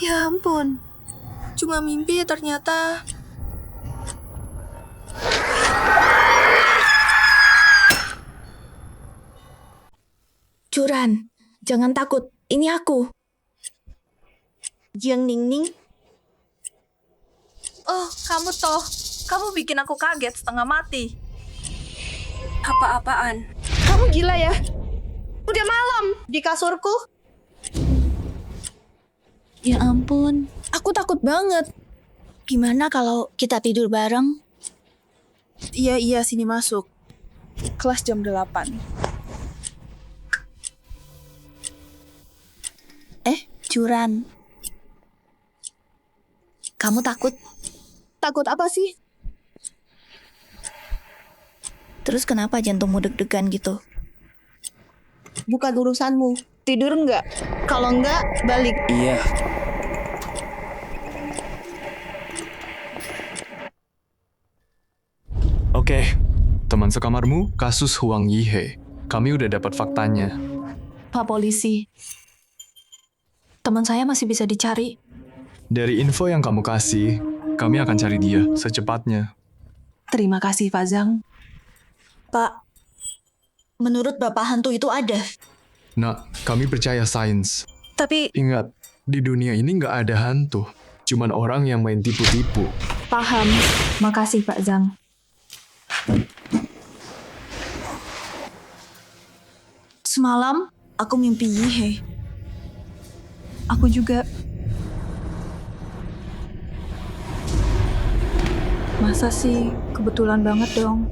Ya ampun. Cuma mimpi ternyata. Curan, jangan takut. Ini aku. Jiang Ning. Oh, kamu toh. Kamu bikin aku kaget setengah mati. Apa-apaan? Kamu gila ya? Udah malam di kasurku. Ya ampun. Aku takut banget. Gimana kalau kita tidur bareng? Iya, sini masuk. Kelas jam 8. Curan. Kamu takut? Takut apa sih? Terus kenapa jantungmu deg-degan gitu? Bukan urusanmu. Tidur nggak? Kalau nggak, balik. Iya. Oke, teman sekamarmu, kasus Huang Yihe. Kami udah dapat faktanya. Pak polisi, Teman saya masih bisa dicari. Dari info yang kamu kasih, kami akan cari dia secepatnya. Terima kasih, Pak Zhang. Pak, menurut Bapak hantu itu ada. Nak, kami percaya sains. Tapi Ingat, di dunia ini nggak ada hantu. Cuman orang yang main tipu-tipu. Paham. Makasih Pak Zhang. Semalam, aku mimpi Yihe. Aku juga. Masa sih? Kebetulan banget dong.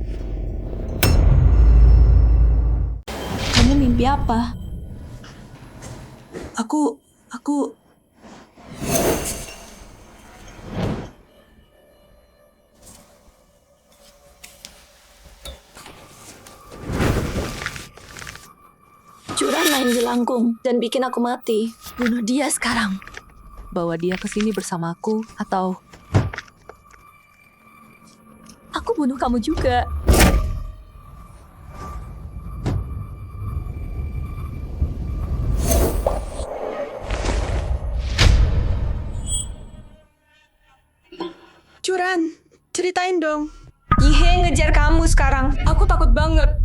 Kamu mimpi apa? Aku... Curan main jelangkung dan bikin aku mati. Bunuh dia sekarang. Bawa dia ke sini bersamaku, atau Aku bunuh kamu juga. Curan, ceritain dong. Yihe ngejar kamu sekarang. Aku takut banget.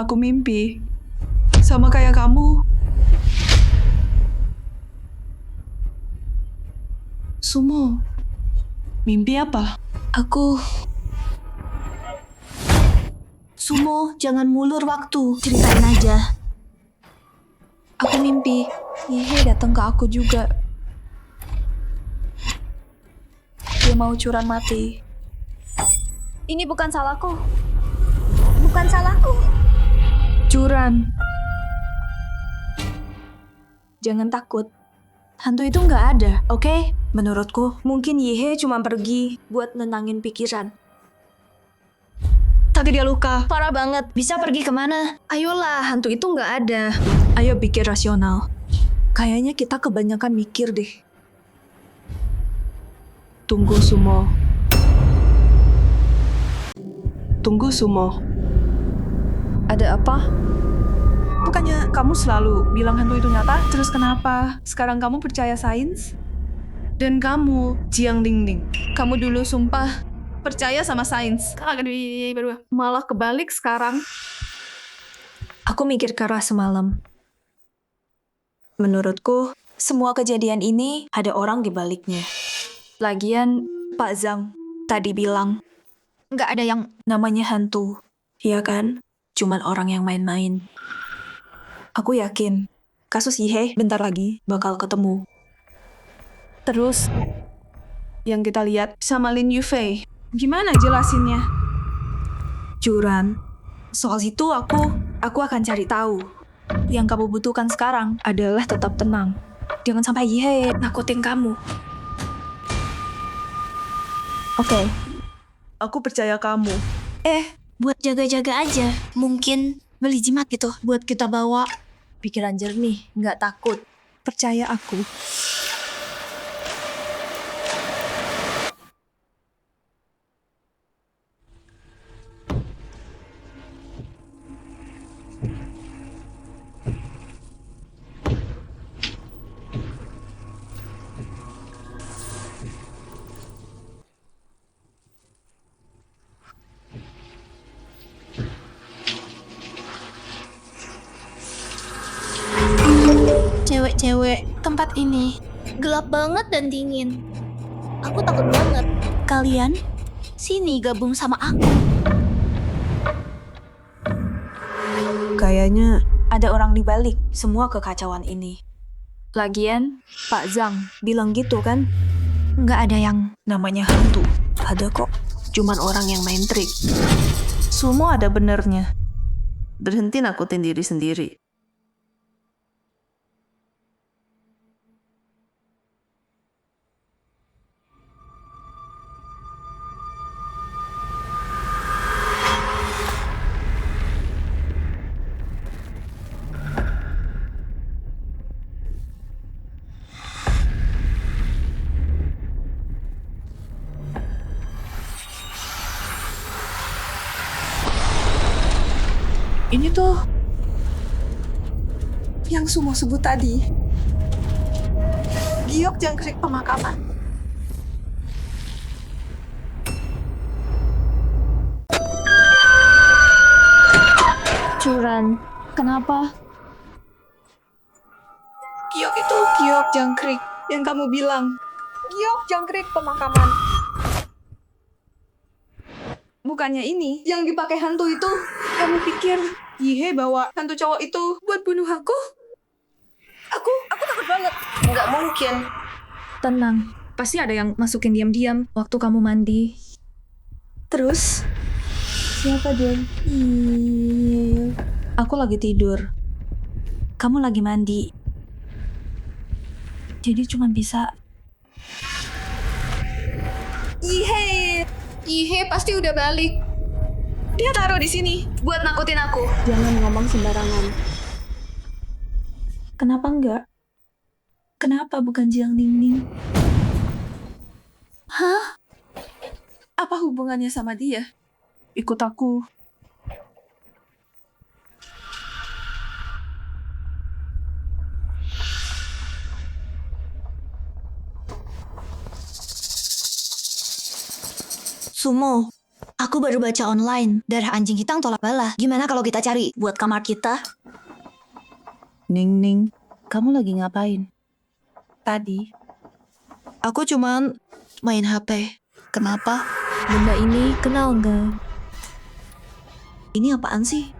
Aku mimpi. Sama kayak kamu. Sumo, mimpi apa? Sumo, jangan mulur waktu. Ceritain aja. Aku mimpi Yihe datang ke aku juga. Dia mau Curan mati. Ini bukan salahku. Bukan salahku. Curan. Jangan takut. Hantu itu nggak ada, oke? menurutku mungkin Yihe cuma pergi buat nenangin pikiran. Tapi dia luka. Parah banget. Bisa pergi kemana? Ayolah, hantu itu nggak ada. Ayo pikir rasional. Kayaknya kita kebanyakan mikir deh. Tunggu, Sumo. Tunggu, Sumo. Ada apa? Bukannya kamu selalu bilang hantu itu nyata, terus kenapa sekarang kamu percaya sains? Dan kamu, Jiang Dingding, kamu dulu sumpah percaya sama sains. Malah kebalik sekarang. Aku mikir keras semalam. Menurutku, semua kejadian ini ada orang di baliknya. Lagian, Pak Zhang tadi bilang, nggak ada yang namanya hantu. Iya kan? Cuman orang yang main-main. Aku yakin, kasus Yihe bentar lagi bakal ketemu. Terus, yang kita lihat sama Lin Yufei, gimana jelasinnya? Curan, soal itu aku akan cari tahu. Yang kamu butuhkan sekarang adalah tetap tenang. Jangan sampai Yihe nakutin kamu. Oke, aku percaya kamu. Buat jaga-jaga aja. Mungkin beli jimat gitu buat kita bawa. Pikiran jernih, nggak takut. Percaya aku. Cewek-cewek, tempat ini gelap banget dan dingin. Aku takut banget. Kalian Sini gabung sama aku. Kayaknya ada orang di balik semua kekacauan ini. Lagian, Pak Zhang Bilang gitu kan? nggak ada yang Namanya hantu. Ada kok. Cuman orang yang main trik. Sumo ada benernya. Berhenti nakutin diri sendiri. ini tuh Yang Sumo sebut tadi. Giok jangkrik pemakaman. Curan, kenapa? Giok itu giok jangkrik yang kamu bilang. Giok jangkrik pemakaman. Bukannya ini yang dipakai hantu itu. Kamu pikir Yihe bawa hantu cowok itu buat bunuh aku? Aku takut banget. Nggak mungkin. Tenang, pasti ada yang masukin diam-diam waktu kamu mandi. Terus siapa dia? Aku lagi tidur. Kamu lagi mandi. Jadi cuma bisa... Ihe pasti udah balik. Dia taruh di sini buat nakutin aku. Jangan ngomong sembarangan. Kenapa enggak? Kenapa bukan Jiang Ningning? Hah? Apa hubungannya sama dia? Ikut aku. Sumo, aku baru baca online. Darah anjing hitam tolak bala. Gimana kalau kita cari buat kamar kita? Ning, kamu lagi ngapain? Tadi, Aku cuman main HP. Kenapa? benda ini kenal nggak? Ini apaan sih?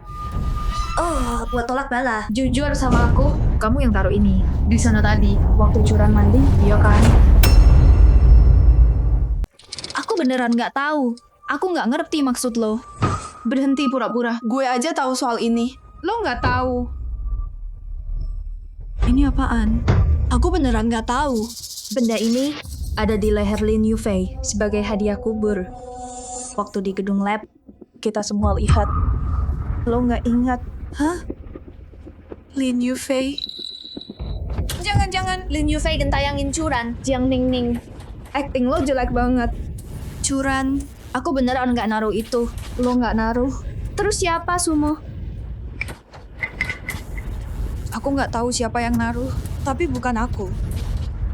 Oh, buat tolak bala. Jujur sama aku, kamu yang taruh ini di sana tadi waktu Curan mandi, iya kan? Aku beneran nggak tahu. Aku nggak ngerti maksud lo. Berhenti pura-pura. Gue aja tahu soal ini. Lo nggak tahu. Ini apaan? Aku beneran nggak tahu. Benda ini ada di leher Lin Yufei sebagai hadiah kubur. Waktu di gedung lab, kita semua lihat. Lo nggak ingat? Hah? Lin Yufei. Jangan-jangan Lin Yufei gentayangin Curan, Jiang Ningning. Acting lo jelek banget. Curan, aku beneran nggak naruh itu. Lo nggak naruh. Terus siapa, Sumo? Aku nggak tahu siapa yang naruh, tapi bukan aku.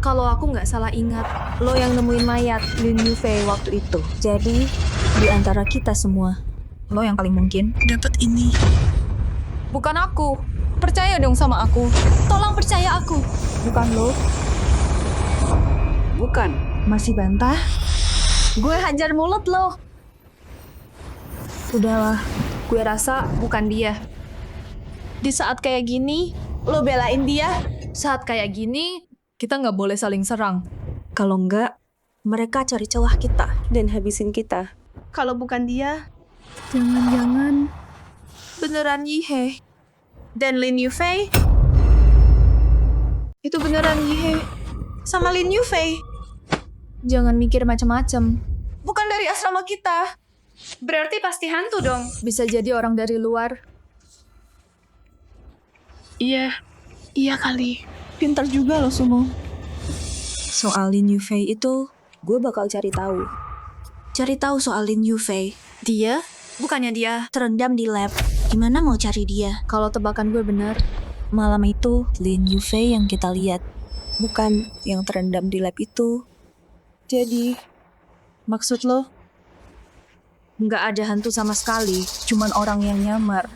Kalau aku nggak salah ingat, lo yang nemuin mayat Lin Yufei waktu itu. Jadi, di antara kita semua, lo yang paling mungkin Dapat ini. Bukan aku. Percaya dong sama aku. Tolong percaya aku. bukan lo. Bukan. Masih bantah? Gue hajar mulut lo. Udahlah, Gue rasa bukan dia. Di saat kayak gini, Lo belain dia. Saat kayak gini, kita nggak boleh saling serang. kalau enggak, mereka cari celah kita dan habisin kita. Kalau bukan dia, jangan-jangan beneran Yihe. Dan Lin Yufei? Itu beneran Yihe. Sama Lin Yufei. jangan mikir macam-macam. Bukan dari asrama kita. Berarti pasti hantu dong. Bisa jadi orang dari luar. Iya kali. Pintar juga lo, Sumo. Soal Lin Yufei itu, gue bakal cari tahu. Cari tahu soal Lin Yufei. Dia? Bukannya dia. Terendam di lab. Gimana mau cari dia? Kalau tebakan gue benar, Malam itu, Lin Yufei yang kita lihat, bukan yang terendam di lab itu. Jadi, maksud lo? Nggak ada hantu sama sekali, cuman orang yang nyamar.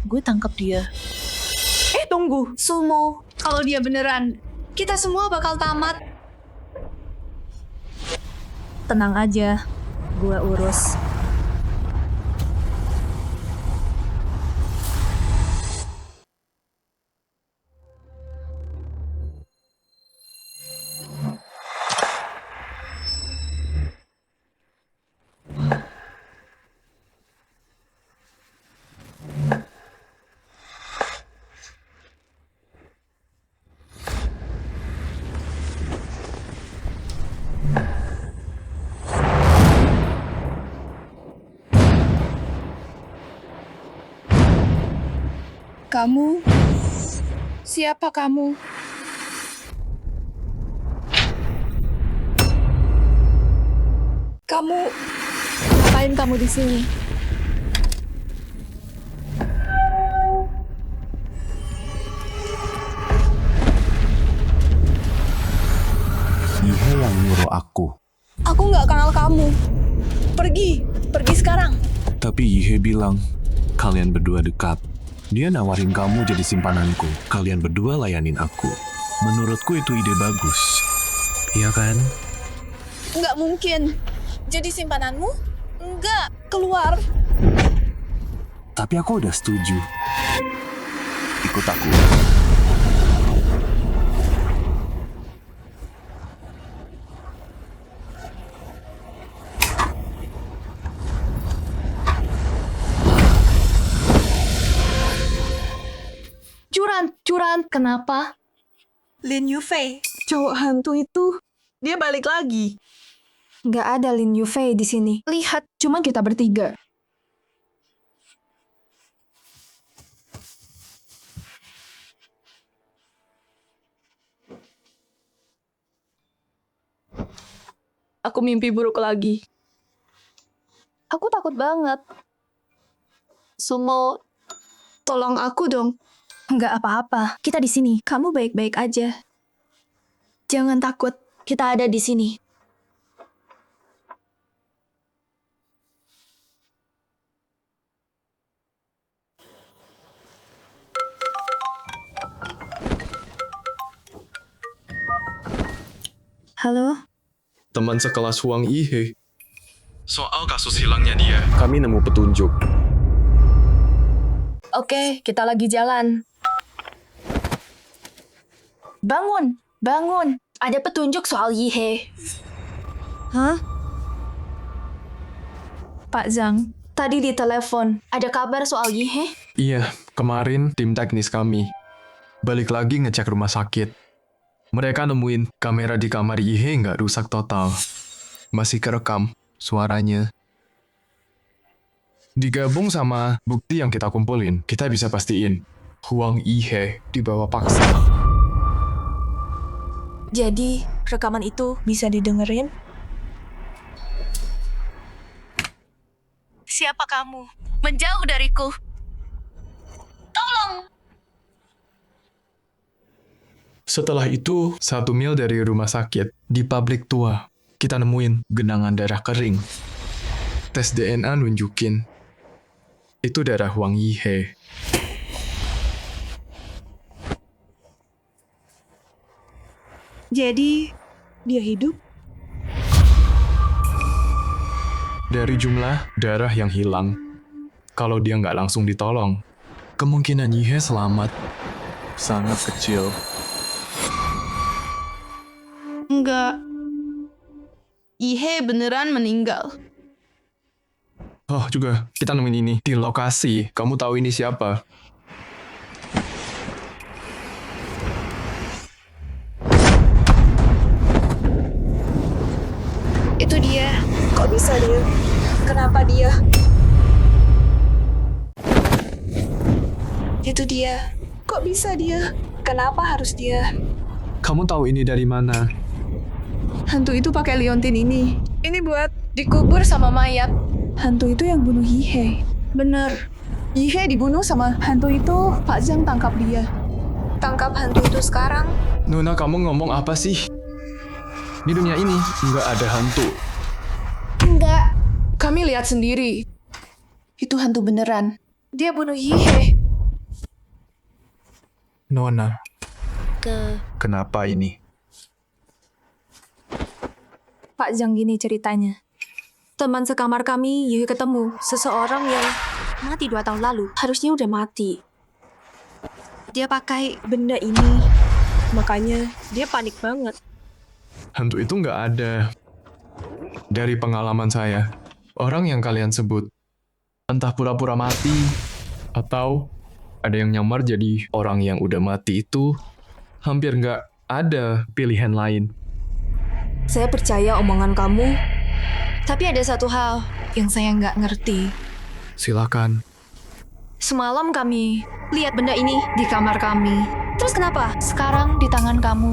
Gue tangkap dia. Tunggu. Sumo. Kalau dia beneran, kita semua bakal tamat. Tenang aja, gue urus. Kamu? Siapa kamu? Kamu ngapain kamu di sini? Tapi Yihe bilang, kalian berdua dekat. Dia nawarin kamu jadi simpananku. Kalian berdua layanin aku. Menurutku itu ide bagus. Iya kan? Nggak mungkin. Jadi simpananmu? Nggak, keluar. Tapi aku udah setuju. Ikut aku. Curan, kenapa? Lin Yufei. Cowok hantu itu, dia balik lagi. Nggak ada Lin Yufei di sini. Lihat, cuma kita bertiga. Aku mimpi buruk lagi. Aku takut banget. Sumo, tolong aku dong. Nggak apa-apa, kita di sini. Kamu baik-baik aja. Jangan takut, kita ada di sini. Halo? Teman sekelas Huang Yihe. Soal kasus hilangnya dia. Kami nemu petunjuk. Oke, kita lagi jalan. Bangun, bangun. Ada petunjuk soal Yihe. Hah? Pak Zhang, tadi di telepon. Ada kabar soal Yihe? Iya, kemarin tim teknis kami balik lagi ngecek rumah sakit. Mereka nemuin kamera di kamar Yihe nggak rusak total. Masih kerekam suaranya. Digabung sama bukti yang kita kumpulin, kita bisa pastiin Huang Yihe dibawa paksa. Jadi, rekaman itu bisa didengerin? Siapa kamu? Menjauh dariku. Tolong! Setelah itu, 1 mil dari rumah sakit, di pabrik tua, kita nemuin genangan darah kering. Tes DNA nunjukin, itu darah Huang Yihe. Jadi, dia hidup? Dari jumlah darah yang hilang, kalau dia nggak langsung ditolong, kemungkinan Yihe selamat sangat kecil. Enggak. Yihe beneran meninggal. Oh, juga kita nemuin ini di lokasi. Kamu tahu ini siapa? Itu dia. Kok bisa dia? Kenapa dia? Itu dia. Kok bisa dia? Kenapa harus dia? Kamu tahu ini dari mana? Hantu itu pakai liontin ini. Ini buat dikubur sama mayat. Hantu itu yang bunuh Yihe. Bener. Yihe dibunuh sama hantu itu. Pak Zhang tangkap dia. Tangkap hantu itu sekarang. Nona, kamu ngomong apa sih? Di dunia ini nggak ada hantu. Enggak. Kami lihat sendiri. Itu hantu beneran. Dia bunuh Yihe. Nona, kenapa ini? Pak Zhang gini ceritanya. Teman sekamar kami, Yihe ketemu seseorang yang mati 2 tahun lalu. Harusnya udah mati. Dia pakai benda ini. Makanya dia panik banget. Hantu itu nggak ada. Dari pengalaman saya, orang yang kalian sebut, entah pura-pura mati, atau ada yang nyamar jadi orang yang udah mati itu, hampir nggak ada pilihan lain. Saya percaya omongan kamu. Tapi ada satu hal yang saya nggak ngerti. Silakan. Semalam kami lihat benda ini di kamar kami. Terus kenapa? Sekarang di tangan kamu.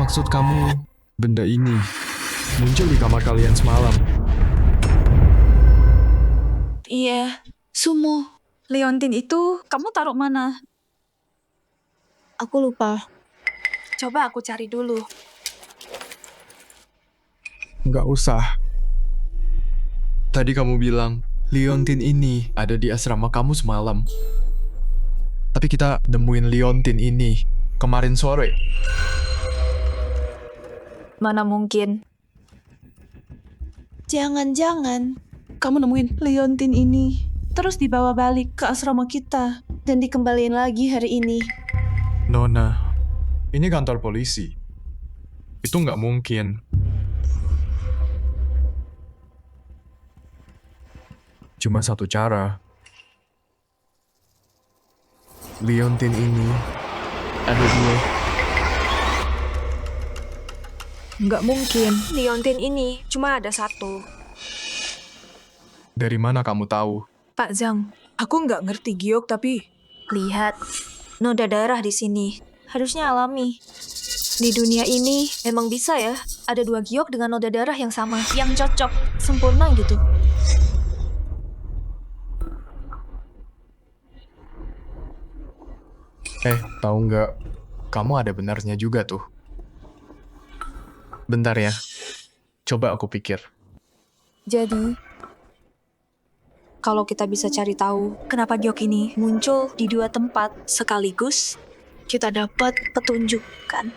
Maksud kamu, benda ini muncul di kamar kalian semalam? Iya. Sumo. Leontin itu kamu taruh mana? Aku lupa. Coba aku cari dulu. Nggak usah. Tadi kamu bilang, Leontin ini ada di asrama kamu semalam. Tapi kita nemuin Leontin ini kemarin sore. Mana mungkin. Jangan-jangan Kamu nemuin Leontin ini, terus dibawa balik ke asrama kita. dan dikembaliin lagi hari ini. Nona, ini kantor polisi. Itu nggak mungkin. Cuma satu cara. Leontin ini ada dua. Nggak mungkin. Leontin ini cuma ada satu. Dari mana kamu tahu? Pak Zhang, aku nggak ngerti giok tapi... Lihat, noda darah di sini. Harusnya alami. Di dunia ini emang bisa ya, ada 2 giok dengan noda darah yang sama, yang cocok, sempurna gitu. Tahu nggak? Kamu ada benarnya juga tuh. Bentar ya. Coba aku pikir. Jadi, kalau kita bisa cari tahu kenapa giok ini muncul di 2 tempat sekaligus, kita dapat petunjuk kan?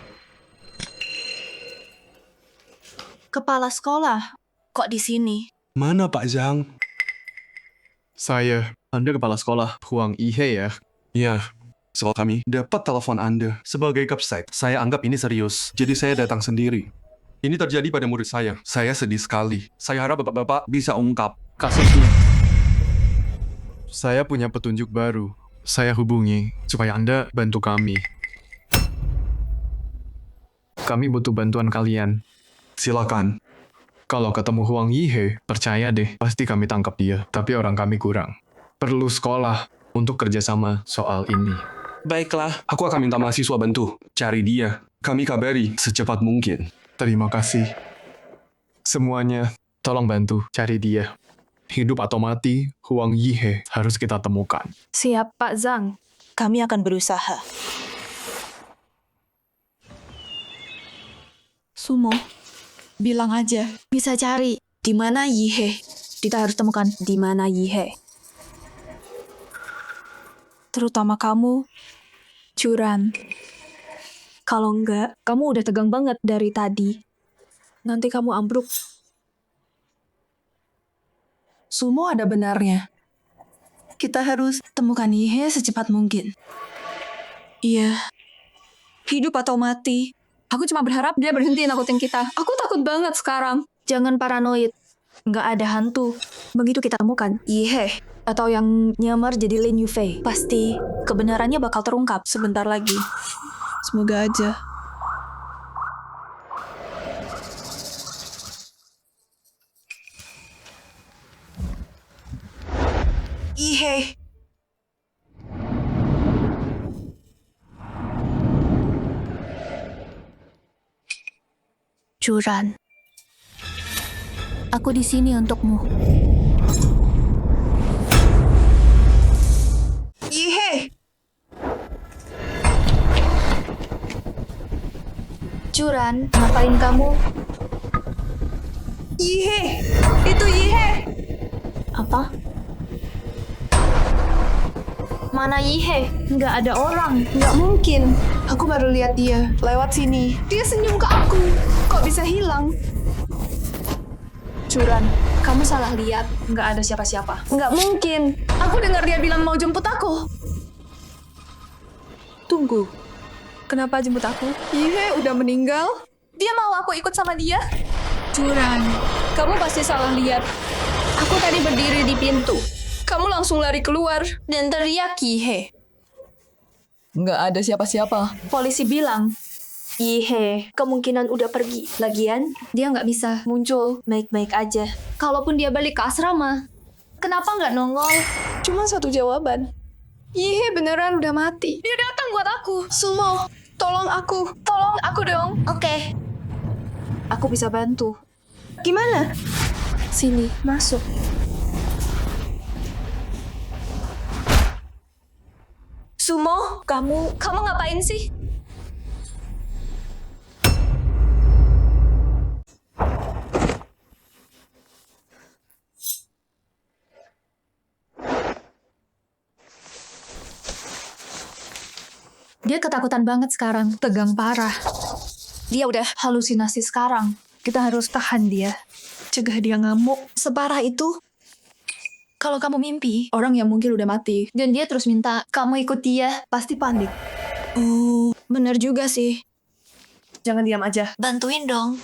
Kepala sekolah, kok di sini? Mana Pak Zhang? Saya, Anda kepala sekolah Huang Ihe ya? Ya, soal kami dapat telepon Anda. Sebagai kapsite, saya anggap ini serius. Jadi saya datang sendiri. Ini terjadi pada murid saya. Saya sedih sekali. Saya harap bapak-bapak bisa ungkap kasusnya. Saya punya petunjuk baru. Saya hubungi supaya Anda bantu kami. Kami butuh bantuan kalian. Silakan. Kalau ketemu Huang Yihe, percaya deh, pasti kami tangkap dia. Tapi orang kami kurang. Perlu sekolah untuk kerjasama soal ini. Baiklah, aku akan minta mahasiswa bantu. Cari dia. Kami kabari secepat mungkin. Terima kasih. Semuanya, tolong bantu cari dia. Hidup atau mati, Huang Yihe harus kita temukan. Siap, Pak Zhang. Kami akan berusaha. Sumo, bilang aja. Bisa cari. Di mana Yihe? Kita harus temukan di mana Yihe. Terutama kamu, Curan. Kalau enggak, kamu udah tegang banget dari tadi. Nanti kamu ambruk. Sumo ada benarnya. Kita harus temukan Yihe secepat mungkin. Iya. Hidup atau mati. Aku cuma berharap dia berhenti nakutin kita. Aku takut banget sekarang. Jangan paranoid. Nggak ada hantu. Begitu kita temukan Yihe atau yang nyamar jadi Lin Yufei, pasti kebenarannya bakal terungkap sebentar lagi. Semoga aja. Yihe. Curan. Aku di sini untukmu. Yihe. Curan, ngapain kamu? Yihe. Itu Yihe. Apa? Mana Yihe? Nggak ada orang. Nggak mungkin. Aku baru lihat dia lewat sini. Dia senyum ke aku. Kok bisa hilang? Curan, kamu salah lihat. Nggak ada siapa-siapa. Nggak mungkin. Aku dengar dia bilang mau jemput aku. Tunggu. Kenapa jemput aku? Yihe udah meninggal. Dia mau aku ikut sama dia. Curan, kamu pasti salah lihat. Aku tadi berdiri di pintu. Kamu langsung lari keluar. Dan teriak Yihe. Nggak ada siapa-siapa. Polisi bilang, Yihe kemungkinan udah pergi. Lagian, Dia nggak bisa muncul. baik-baik aja. Kalaupun dia balik ke asrama, kenapa nggak nongol? Cuma satu jawaban. Yihe beneran udah mati. Dia datang buat aku. Sumo, tolong aku. Tolong aku dong. Oke. Aku bisa bantu. Gimana? Sini, masuk. Sumo, Kamu ngapain sih? Dia ketakutan banget sekarang, tegang parah. Dia udah halusinasi sekarang. Kita harus tahan dia. Cegah dia ngamuk. Separah itu? Kalau kamu mimpi, orang yang mungkin udah mati, dan dia terus minta kamu ikut dia, pasti panik. Oh, bener juga sih. Jangan diam aja. Bantuin dong.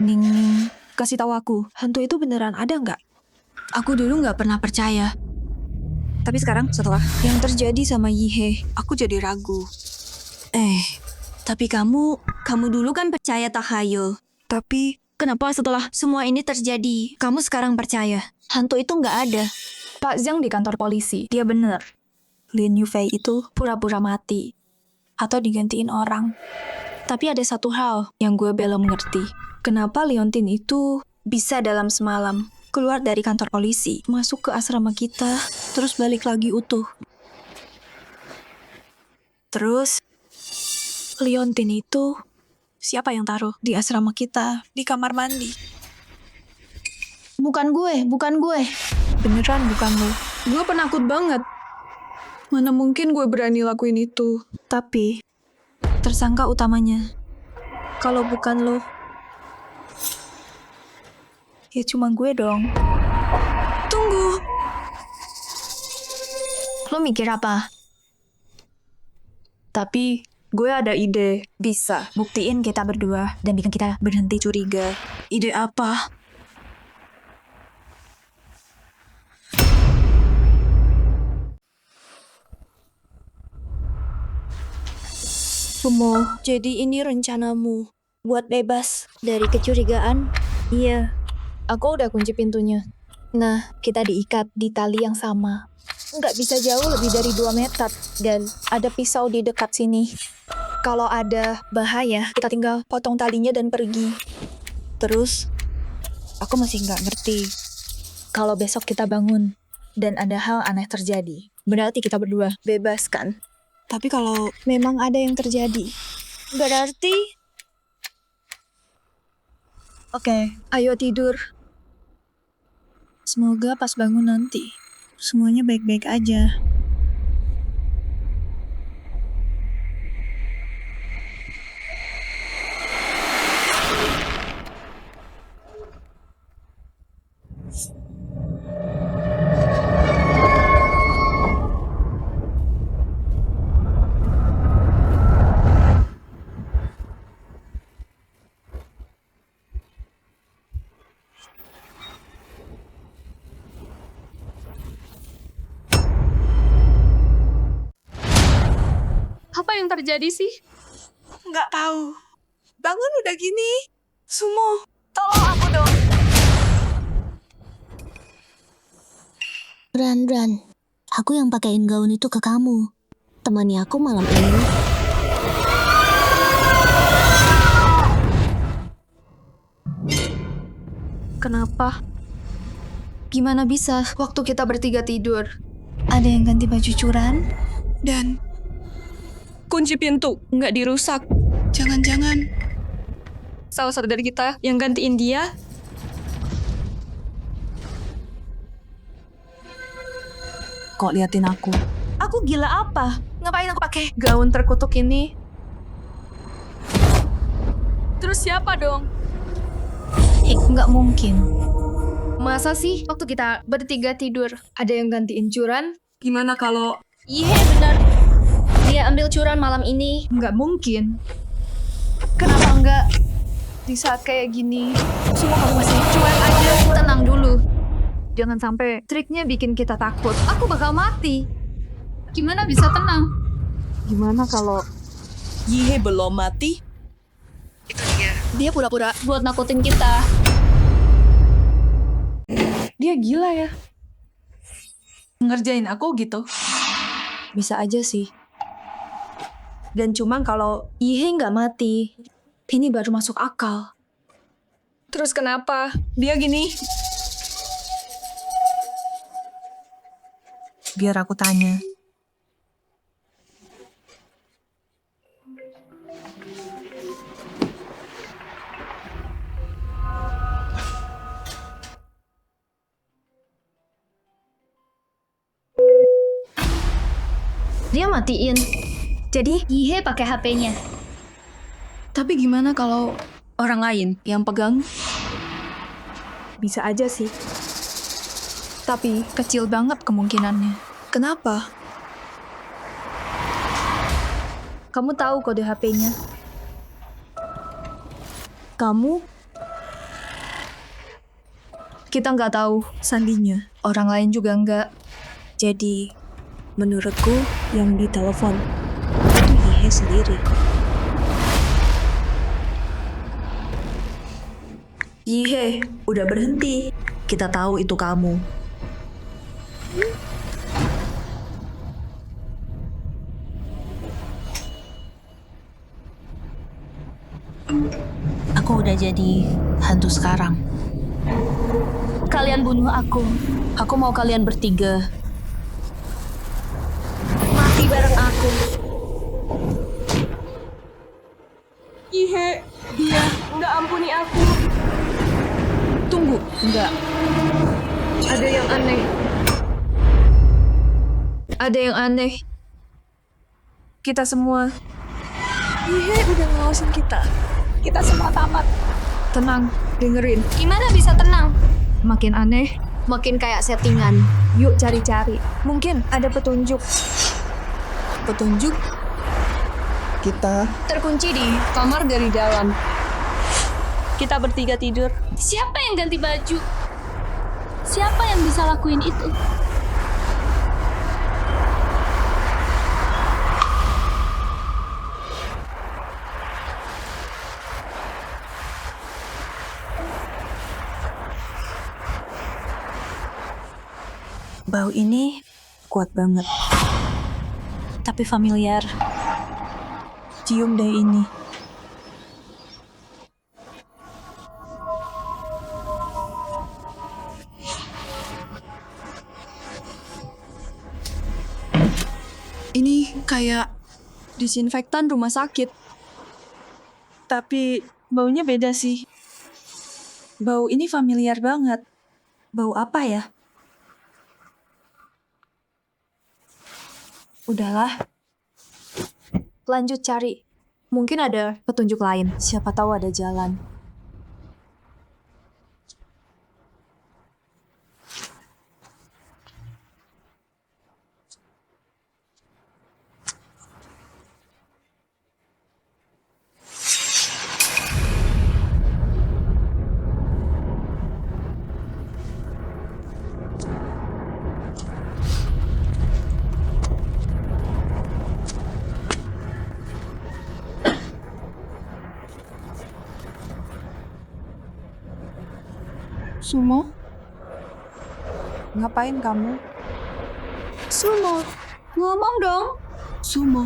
Ning, kasih tahu aku, hantu itu beneran ada nggak? Aku dulu nggak pernah percaya. Tapi sekarang setelah yang terjadi sama Yihe, aku jadi ragu. Tapi kamu dulu kan percaya takhayul. Tapi Kenapa setelah semua ini terjadi, kamu sekarang percaya? Hantu itu nggak ada. Pak Zhang di kantor polisi. dia bener. Lin Yufei itu pura-pura mati. Atau digantiin orang. Tapi ada satu hal yang gue belum ngerti. Kenapa Leontin itu bisa dalam semalam keluar dari kantor polisi, masuk ke asrama kita, terus balik lagi utuh. Terus, Leontin itu siapa yang taruh di asrama kita, di kamar mandi? Bukan gue. Beneran bukan lo. Gue penakut banget. Mana mungkin gue berani lakuin itu. Tapi, tersangka utamanya, kalau bukan lo, ya cuma gue dong. Tunggu. Lo mikir apa? Tapi, gue ada ide. Bisa buktiin kita berdua dan bikin kita berhenti curiga. Ide apa? Sumo, jadi ini rencanamu buat bebas. Dari kecurigaan, Iya, Aku udah kunci pintunya. Nah, kita diikat di tali yang sama. Nggak bisa jauh lebih dari 2 meter. Dan ada pisau di dekat sini. Kalau ada bahaya, kita tinggal potong talinya dan pergi. terus aku masih nggak ngerti. Kalau besok kita bangun dan ada hal aneh terjadi, berarti kita berdua bebas kan? Tapi kalau Memang ada yang terjadi. berarti... Oke, ayo tidur. Semoga pas bangun nanti, semuanya baik-baik aja. Apa yang terjadi sih? Nggak tahu. Bangun udah gini. Sumo, Tolong aku dong. Ran, aku yang pakein gaun itu ke kamu. Temani aku malam ini. Kenapa? Gimana bisa waktu kita bertiga tidur? Ada yang ganti baju curan? dan kunci pintu nggak dirusak. Jangan-jangan salah satu dari kita yang gantiin dia. Kok liatin aku? Aku gila apa? Ngapain aku pakai? Gaun terkutuk ini. Terus siapa dong? Nggak mungkin. Masa sih waktu kita bertiga tidur ada yang gantiin curan? Gimana kalau Iya benar. Dia ambil curan malam ini. Nggak mungkin. Kenapa nggak? Di saat kayak gini, semua kamu masih cuek aja. Tenang dulu. Jangan sampai triknya bikin kita takut. Aku bakal mati. Gimana bisa tenang? gimana kalau Yihe belum mati? Dia pura-pura buat nakutin kita. dia gila ya? Ngerjain aku gitu. Bisa aja sih. Dan cuma kalau Yihe nggak mati, ini baru masuk akal. Terus kenapa? Dia gini. Biar aku tanya. Dia matiin. Jadi, Yihe pakai HP-nya. Tapi gimana kalau orang lain yang pegang? Bisa aja sih. Tapi kecil banget kemungkinannya. Kenapa? Kamu tahu kode HP-nya? Kamu? Kita nggak tahu sandinya. Orang lain juga nggak. Jadi, menurutku yang ditelepon itu Yihe sendiri. Yihe, udah berhenti. Kita tahu itu kamu. Aku udah jadi hantu sekarang. Kalian bunuh aku. Aku mau kalian bertiga mati bareng aku. Ihe, dia nggak ampuni aku. Tunggu, enggak. Ada yang aneh. Ada yang aneh. Kita semua. Yihe udah ngawasin kita. Kita semua tamat. Tenang, dengerin. Gimana bisa tenang? Makin aneh, Makin kayak settingan. yuk cari-cari. Mungkin ada petunjuk. Petunjuk? Kita Terkunci di kamar dari dalam. kita bertiga tidur. Siapa yang ganti baju? Siapa yang bisa lakuin itu? Bau ini kuat banget. Tapi familiar. Cium deh ini. Ini kayak disinfektan rumah sakit. Tapi baunya beda sih. Bau ini familiar banget. Bau apa ya? Udahlah. Lanjut cari. Mungkin ada petunjuk lain. Siapa tahu ada jalan. Sumo? Ngapain kamu? Sumo, ngomong dong. Sumo,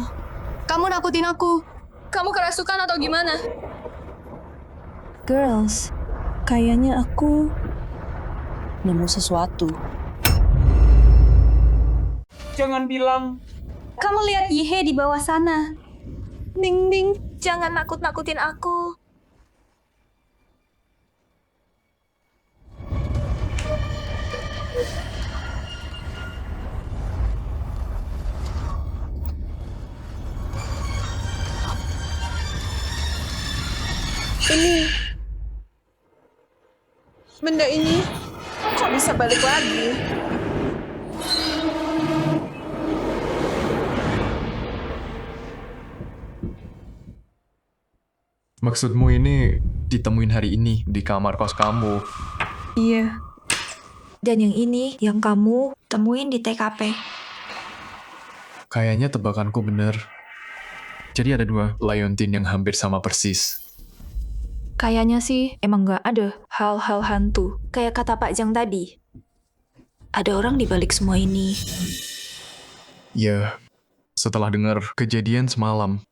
kamu nakutin aku. Kamu kerasukan atau gimana? Girls, kayaknya aku nemu sesuatu. Jangan bilang. Kamu lihat Yihe di bawah sana. Ning Ning, jangan nakut-nakutin aku. Ini. Benda ini kok bisa balik lagi? Maksudmu ini ditemuin hari ini di kamar kos kamu? Iya. Dan yang ini yang kamu temuin di TKP. Kayaknya tebakanku bener. Jadi ada 2 Leontin yang hampir sama persis. Kayaknya sih emang nggak ada hal-hal hantu. Kayak kata Pak Jang tadi. Ada orang di balik semua ini. Ya, setelah dengar kejadian semalam,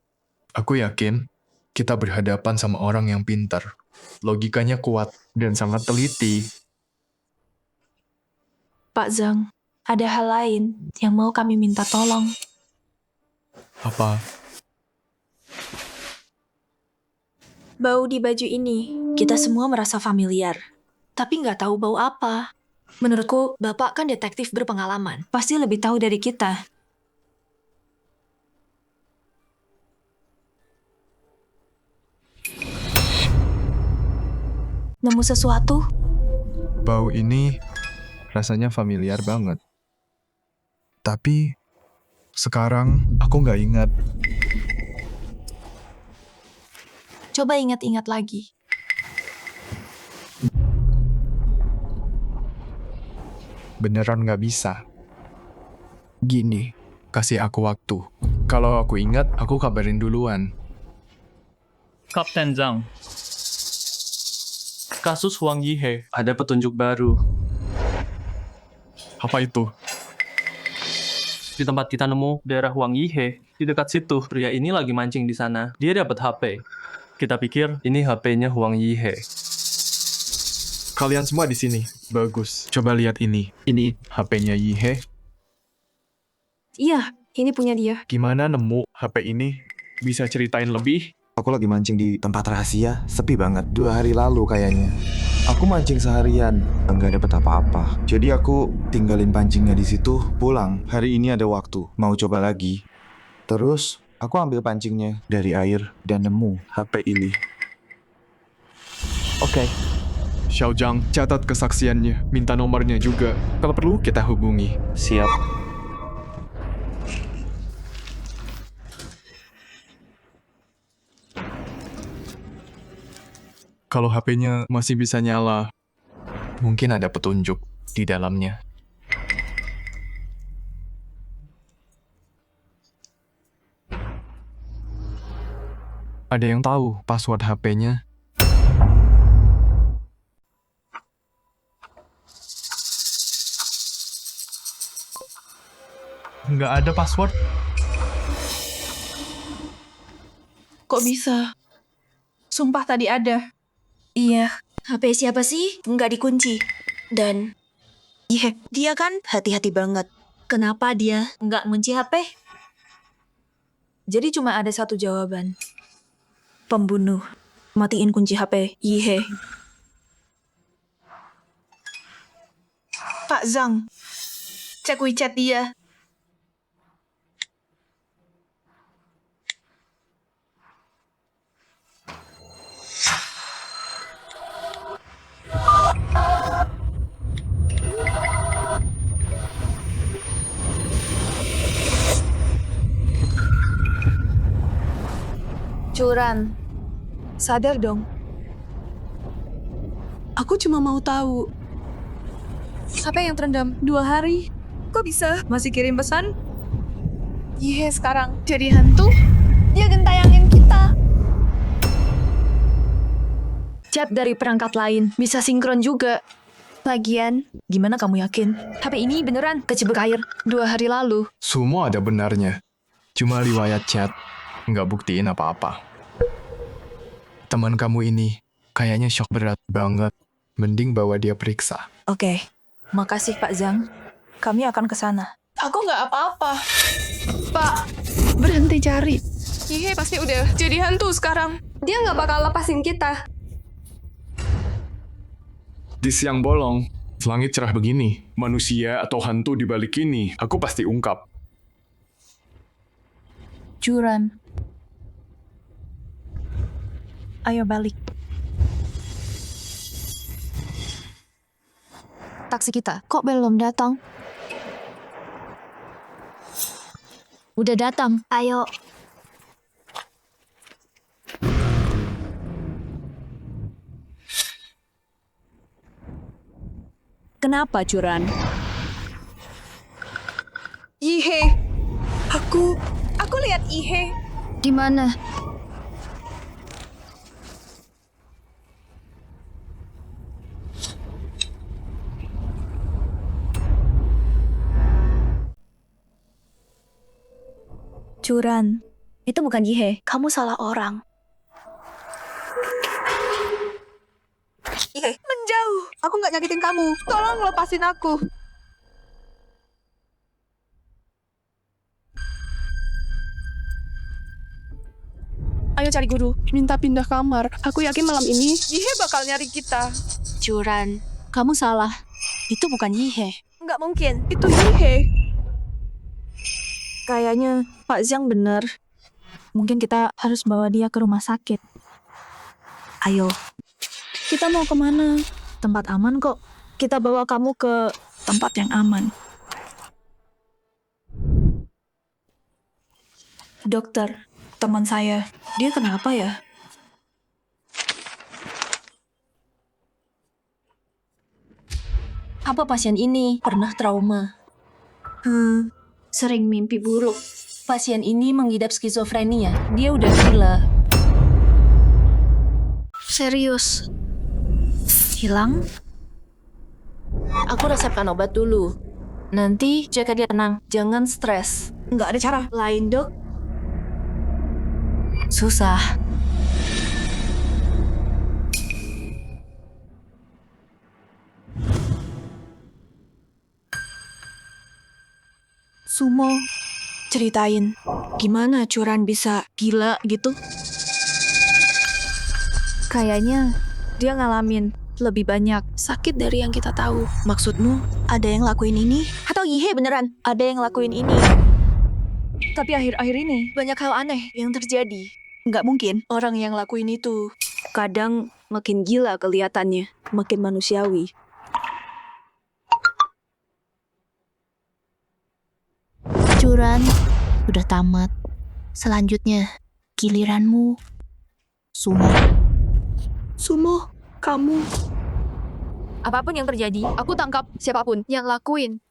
aku yakin kita berhadapan sama orang yang pintar. Logikanya kuat dan sangat teliti. Pak Zhang, ada hal lain yang mau kami minta tolong. Apa? Bau di baju ini, kita semua merasa familiar. Tapi nggak tahu bau apa. Menurutku, Bapak kan detektif berpengalaman. Pasti lebih tahu dari kita. Nemu sesuatu? Bau ini rasanya familiar banget. Tapi sekarang aku nggak ingat. Coba ingat-ingat lagi. Beneran nggak bisa. Gini, kasih aku waktu. Kalau aku ingat, aku kabarin duluan. Kapten Zhang. Kasus Huang Yihe. Ada petunjuk baru. Apa itu? Di tempat kita nemu daerah Huang Yihe, di dekat situ, pria ini lagi mancing di sana. Dia dapat HP. Kita pikir ini HP-nya Huang Yihe. Kalian semua di sini. Bagus. Coba lihat ini. Ini HP-nya Yihe. Iya, ini punya dia. Gimana nemu HP ini? Bisa ceritain lebih? Aku lagi mancing di tempat rahasia, sepi banget. 2 hari lalu kayaknya. Aku mancing seharian, nggak dapet apa-apa. Jadi aku tinggalin pancingnya di situ, pulang. Hari ini ada waktu, mau coba lagi. Terus aku ambil pancingnya dari air dan nemu HP ini. Oke. Xiao Zhang, catat kesaksiannya. Minta nomornya juga. Kalau perlu, kita hubungi. Siap. Kalau HP-nya masih bisa nyala, mungkin ada petunjuk di dalamnya. Ada yang tahu password HP-nya? Nggak ada password. Kok bisa? Sumpah tadi ada. Iya, HP siapa sih? Nggak dikunci. Dan, iya, dia kan hati-hati banget. Kenapa dia nggak ngunci HP? Jadi cuma ada satu jawaban. Pembunuh. Matiin kunci HP. Yihe. Pak Zhang, cek WeChat dia. Curan, sadar dong. Aku cuma mau tahu. Apa yang terendam? 2 hari. Kok bisa? Masih kirim pesan? Yihe sekarang jadi hantu? Dia gentayangin kita. Chat dari perangkat lain bisa sinkron juga. Lagian, Gimana kamu yakin? HP ini beneran kecebur air 2 hari lalu. Semua ada benarnya. Cuma riwayat chat, nggak buktiin apa-apa. Teman kamu ini kayaknya shock berat banget. Mending bawa dia periksa. Oke. Makasih Pak Zhang. Kami akan ke sana. Aku nggak apa-apa. Pak, berhenti cari. Yihe pasti udah jadi hantu sekarang. Dia nggak bakal lepasin kita. Di siang bolong, langit cerah begini. Manusia atau hantu di balik ini, aku pasti ungkap. Curan. Ayo balik. Taksi kita kok belum datang? Udah datang. Ayo. Kenapa, Curan? Yihe. Aku lihat Yihe. Di mana? Curan. Itu bukan Yihe. Kamu salah orang. Yihe, menjauh. Aku nggak nyakitin kamu. Tolong lepasin aku. Ayo cari guru, minta pindah kamar. Aku yakin malam ini Yihe bakal nyari kita. Curan, kamu salah. Itu bukan Yihe. Nggak mungkin, itu Yihe. Kayaknya Pak Zhang benar. Mungkin kita harus bawa dia ke rumah sakit. Ayo. Kita mau kemana? Tempat aman kok. Kita bawa kamu ke tempat yang aman. Dokter, teman saya, dia kenapa ya? Apa pasien ini pernah trauma? Sering mimpi buruk. Pasien ini mengidap skizofrenia. Dia udah gila. Serius? Hilang? Aku resepkan obat dulu. Nanti jaga dia tenang, jangan stres. Nggak ada cara lain, Dok. Susah. Sumo, ceritain, gimana Curan bisa gila gitu? Kayaknya dia ngalamin lebih banyak sakit dari yang kita tahu. Maksudmu, ada yang lakuin ini? Atau Yihe beneran ada yang lakuin ini? Tapi akhir-akhir ini banyak hal aneh yang terjadi. Nggak mungkin orang yang lakuin itu. Kadang makin gila kelihatannya, makin manusiawi. Curan, udah tamat. Selanjutnya, giliranmu. Sumo. Sumo, kamu. Apapun yang terjadi, aku tangkap siapapun yang lakuin.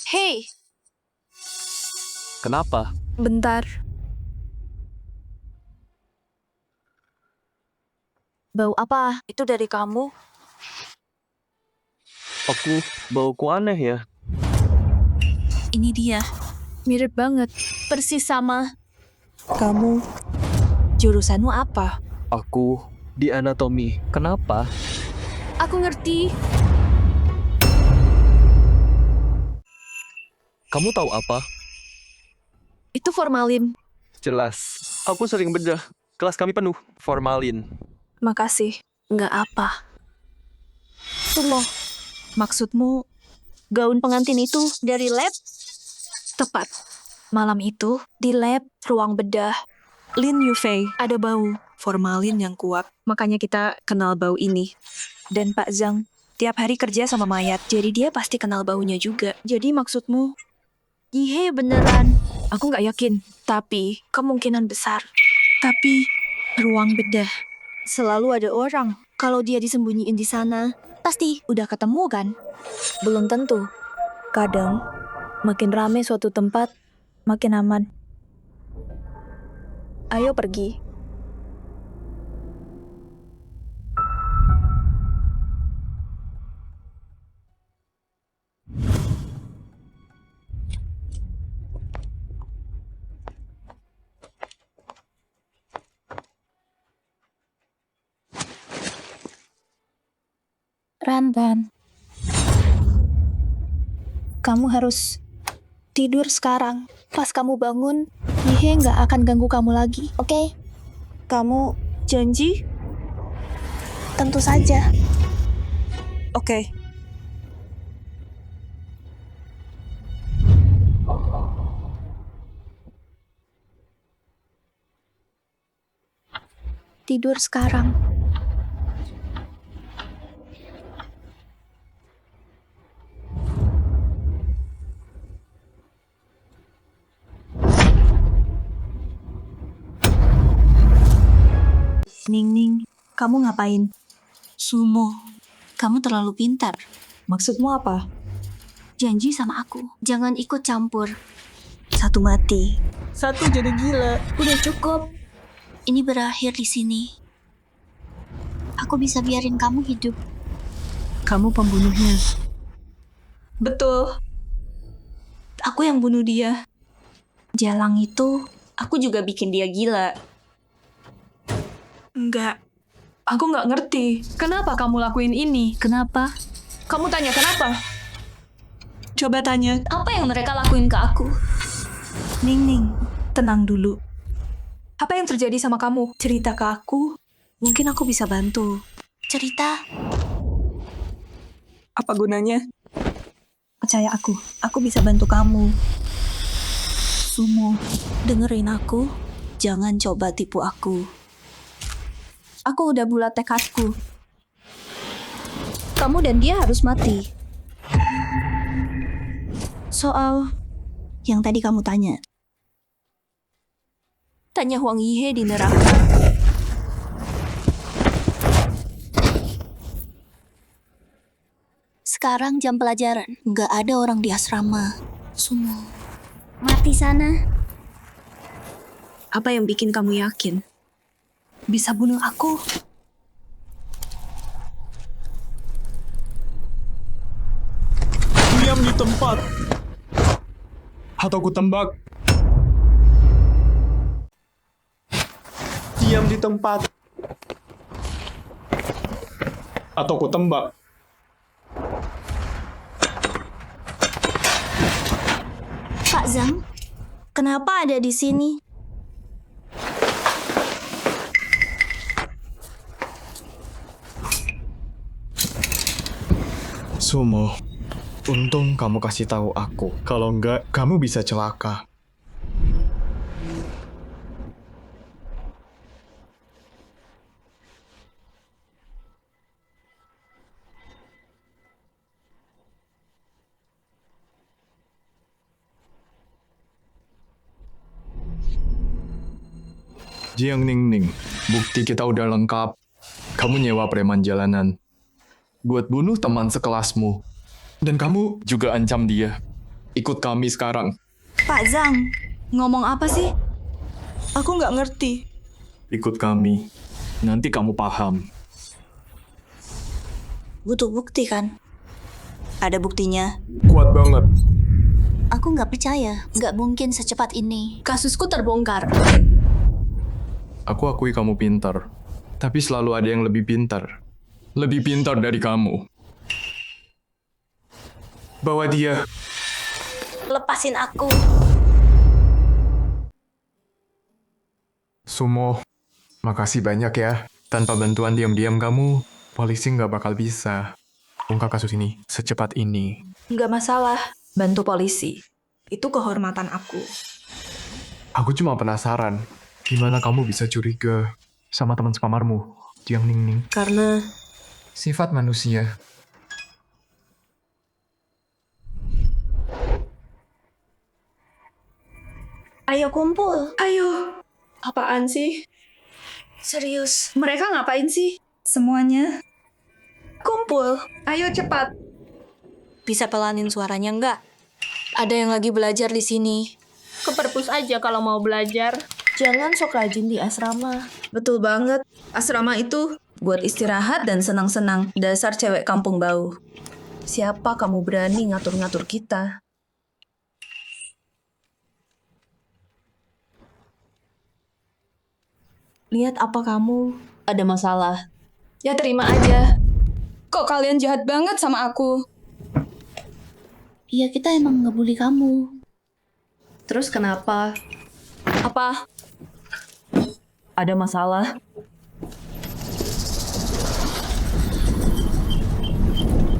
Hey, Kenapa? bentar. Bau apa? Itu dari kamu? Bauku aneh ya. Ini dia. Mirip banget. Persis sama. Kamu, jurusanmu apa? Aku di anatomi. Kenapa? Aku ngerti. Kamu tahu apa? Itu formalin. Jelas. Aku sering bedah. Kelas kami penuh formalin. Makasih. Nggak apa. Sumo, maksudmu gaun pengantin itu dari lab? Tepat. Malam itu, di lab ruang bedah, Lin Yufei ada bau formalin yang kuat. Makanya kita kenal bau ini. Dan Pak Zhang tiap hari kerja sama mayat, jadi dia pasti kenal baunya juga. Jadi maksudmu, Yihe beneran. aku nggak yakin. Tapi, kemungkinan besar. Tapi ruang bedah, Selalu ada orang. Kalau dia disembunyiin di sana, pasti udah ketemu kan? belum tentu. Kadang, makin rame suatu tempat, makin aman. Ayo pergi. Randan, kamu harus tidur sekarang. Pas kamu bangun, Yihe nggak akan ganggu kamu lagi, oke? Kamu janji? Tentu saja. Oke. Tidur sekarang. Ning, kamu ngapain? Sumo, kamu terlalu pintar. Maksudmu apa? Janji sama aku, jangan ikut campur. Satu mati. Satu jadi gila. Udah cukup. Ini berakhir di sini. Aku bisa biarin kamu hidup. Kamu pembunuhnya. Betul. Aku yang bunuh dia. Jalang itu, aku juga bikin dia gila. Enggak. Aku nggak ngerti. Kenapa kamu lakuin ini? Kenapa? Kamu tanya kenapa? Coba tanya. Apa yang mereka lakuin ke aku? Ning, tenang dulu. Apa yang terjadi sama kamu? Cerita ke aku. Mungkin aku bisa bantu. Cerita. Apa gunanya? Percaya aku bisa bantu kamu. Sumo, dengerin aku. Jangan coba tipu aku. Aku udah bulat tekadku. Kamu dan dia harus mati. Soal yang tadi kamu tanya. Tanya Huang Yihe di neraka. Sekarang jam pelajaran. Nggak ada orang di asrama. Sumo, mati sana. Apa yang bikin kamu yakin? Bisa bunuh aku. Diam di tempat. Atau ku tembak. Diam di tempat. Atau ku tembak. Pak Zhang, kenapa ada di sini? Sumo, untung kamu kasih tahu aku. Kalau enggak, kamu bisa celaka. Jiang Ningning, bukti kita udah lengkap. Kamu nyewa preman jalanan buat bunuh teman sekelasmu. Dan kamu juga ancam dia. Ikut kami sekarang. Pak Zhang, ngomong apa sih? Aku nggak ngerti. Ikut kami. Nanti kamu paham. Butuh bukti kan? Ada buktinya. Kuat banget. Aku nggak percaya. Nggak mungkin secepat ini. Kasusku terbongkar. Aku akui kamu pintar. Tapi selalu ada yang lebih pintar. Lebih pintar dari kamu. Bawa dia. Lepasin aku. Sumo, makasih banyak ya. Tanpa bantuan diam-diam kamu, polisi nggak bakal bisa ungkap kasus ini secepat ini. Nggak masalah, bantu polisi. Itu kehormatan aku. Aku cuma penasaran, gimana kamu bisa curiga sama teman sekamarmu, Jiang Ningning? Karena sifat manusia. Ayo kumpul. Ayo. Apaan sih? Serius. Mereka ngapain sih? semuanya Kumpul. Ayo cepat. Bisa pelanin suaranya nggak? Ada yang lagi belajar di sini. Ke perpus aja kalau mau belajar. Jangan sok rajin di asrama. betul banget. Asrama itu buat istirahat dan senang-senang. Dasar cewek kampung bau. Siapa kamu berani ngatur-ngatur kita? Lihat apa kamu? Ada masalah. Ya terima aja. Kok kalian jahat banget sama aku? Iya, kita emang ngebully kamu. Terus kenapa? Apa? Ada masalah?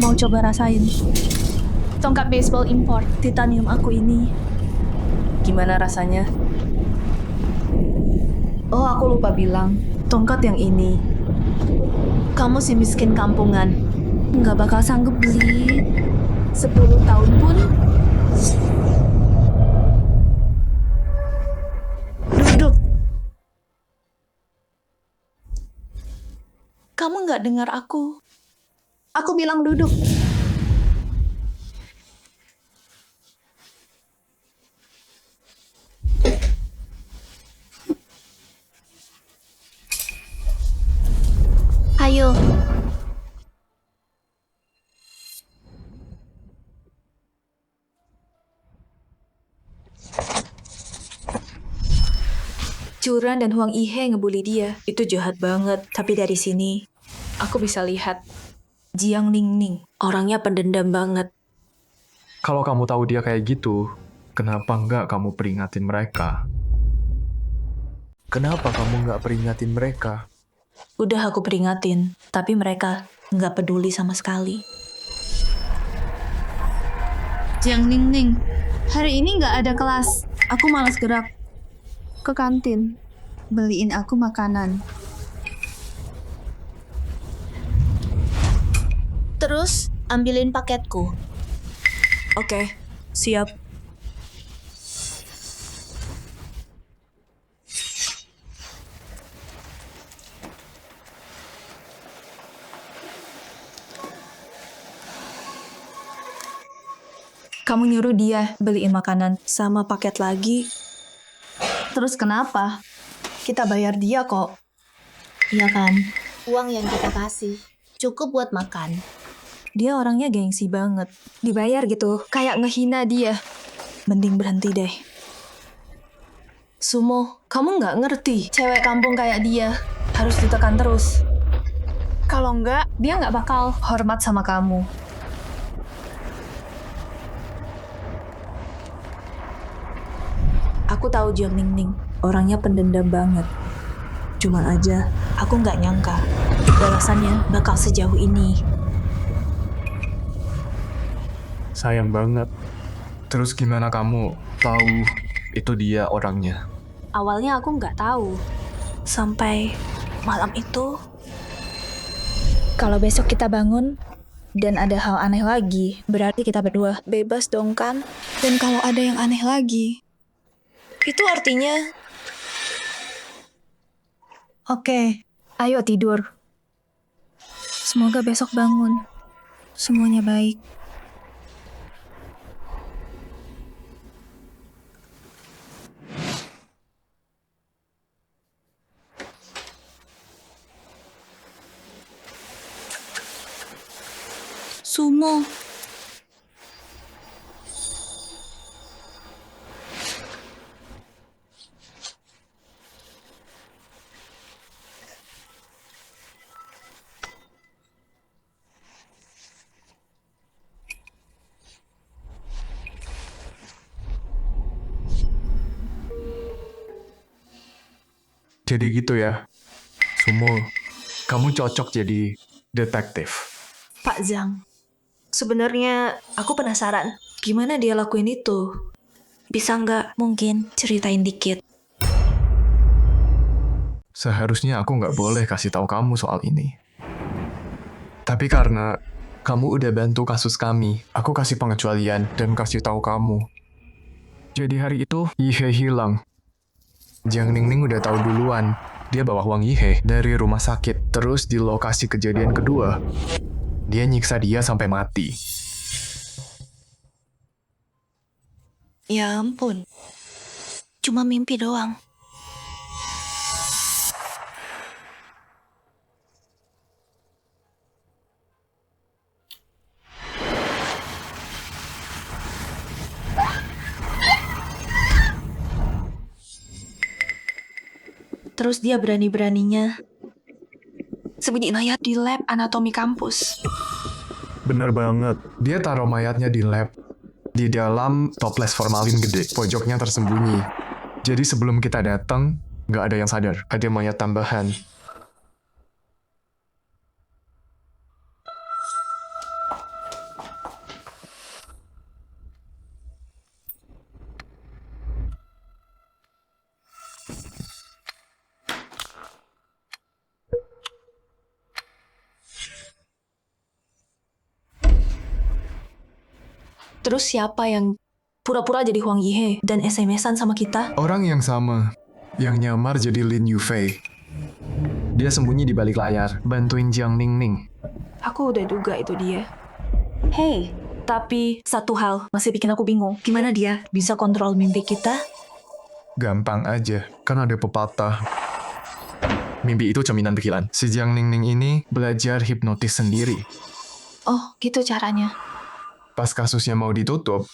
Mau coba rasain Tongkat baseball import. titanium aku ini. Gimana rasanya? Oh, aku lupa bilang. Tongkat yang ini. Kamu si miskin kampungan. Nggak bakal sanggup beli. 10 tahun pun. Duduk. Kamu nggak dengar aku. Aku bilang duduk. Ayo. Curan dan Huang Yihe ngebully dia. Itu jahat banget. Tapi dari sini, aku bisa lihat Jiang Ningning. Orangnya pendendam banget. Kalau kamu tahu dia kayak gitu, kenapa nggak kamu peringatin mereka? Kenapa kamu nggak peringatin mereka? Udah aku peringatin, tapi mereka nggak peduli sama sekali. Jiang Ningning, hari ini nggak ada kelas. Aku malas gerak. Ke kantin. Beliin aku makanan. Terus ambilin paketku. Oke, siap. Kamu nyuruh dia beliin makanan sama paket lagi. Terus kenapa? Kita bayar dia kok. Iya kan? Uang yang kita kasih cukup buat makan. Dia orangnya gengsi banget. Dibayar gitu, kayak ngehina dia. Mending berhenti deh. Sumo, kamu nggak ngerti. Cewek kampung kayak dia harus ditekan terus. Kalau nggak, dia nggak bakal hormat sama kamu. Aku tahu Jiang Ningning, orangnya pendendam banget. Cuman aja, aku nggak nyangka balasannya bakal sejauh ini. Sayang banget. Terus gimana kamu tahu itu dia orangnya? Awalnya aku nggak tahu. Sampai malam itu. Kalau besok kita bangun dan ada hal aneh lagi, berarti kita berdua bebas dong kan? Dan kalau ada yang aneh lagi, itu artinya... Oke, ayo tidur. Semoga besok bangun. Semuanya baik. Sumo. Jadi gitu ya, Sumo, kamu cocok jadi detektif. Pak Zhang, sebenarnya aku penasaran gimana dia lakuin itu. Bisa nggak mungkin ceritain dikit? Seharusnya aku nggak boleh kasih tahu kamu soal ini. Tapi karena kamu udah bantu kasus kami, aku kasih pengecualian dan kasih tahu kamu. Jadi hari itu, Yihe hilang. Jiang Ningning udah tahu duluan. Dia bawa Huang Yihe dari rumah sakit. Terus di lokasi kejadian kedua, dia nyiksa dia sampai mati. Ya ampun. Cuma mimpi doang. Terus dia berani-beraninya sembunyiin mayat di lab anatomi kampus. Bener banget. Dia taruh mayatnya di lab. Di dalam toples formalin gede. Pojoknya tersembunyi. Jadi sebelum kita datang, nggak ada yang sadar. Ada mayat tambahan. Terus siapa yang pura-pura jadi Huang Yihe dan SMS-an sama kita? Orang yang sama. Yang nyamar jadi Lin Yufei. Dia sembunyi di balik layar, bantuin Jiang Ningning. Aku udah duga itu dia. Hey, tapi satu hal masih bikin aku bingung. Gimana dia bisa kontrol mimpi kita? Gampang aja, kan ada pepatah. Mimpi itu cerminan pikiran. Si Jiang Ningning ini belajar hipnotis sendiri. Oh, gitu caranya. Pas kasusnya mau ditutup,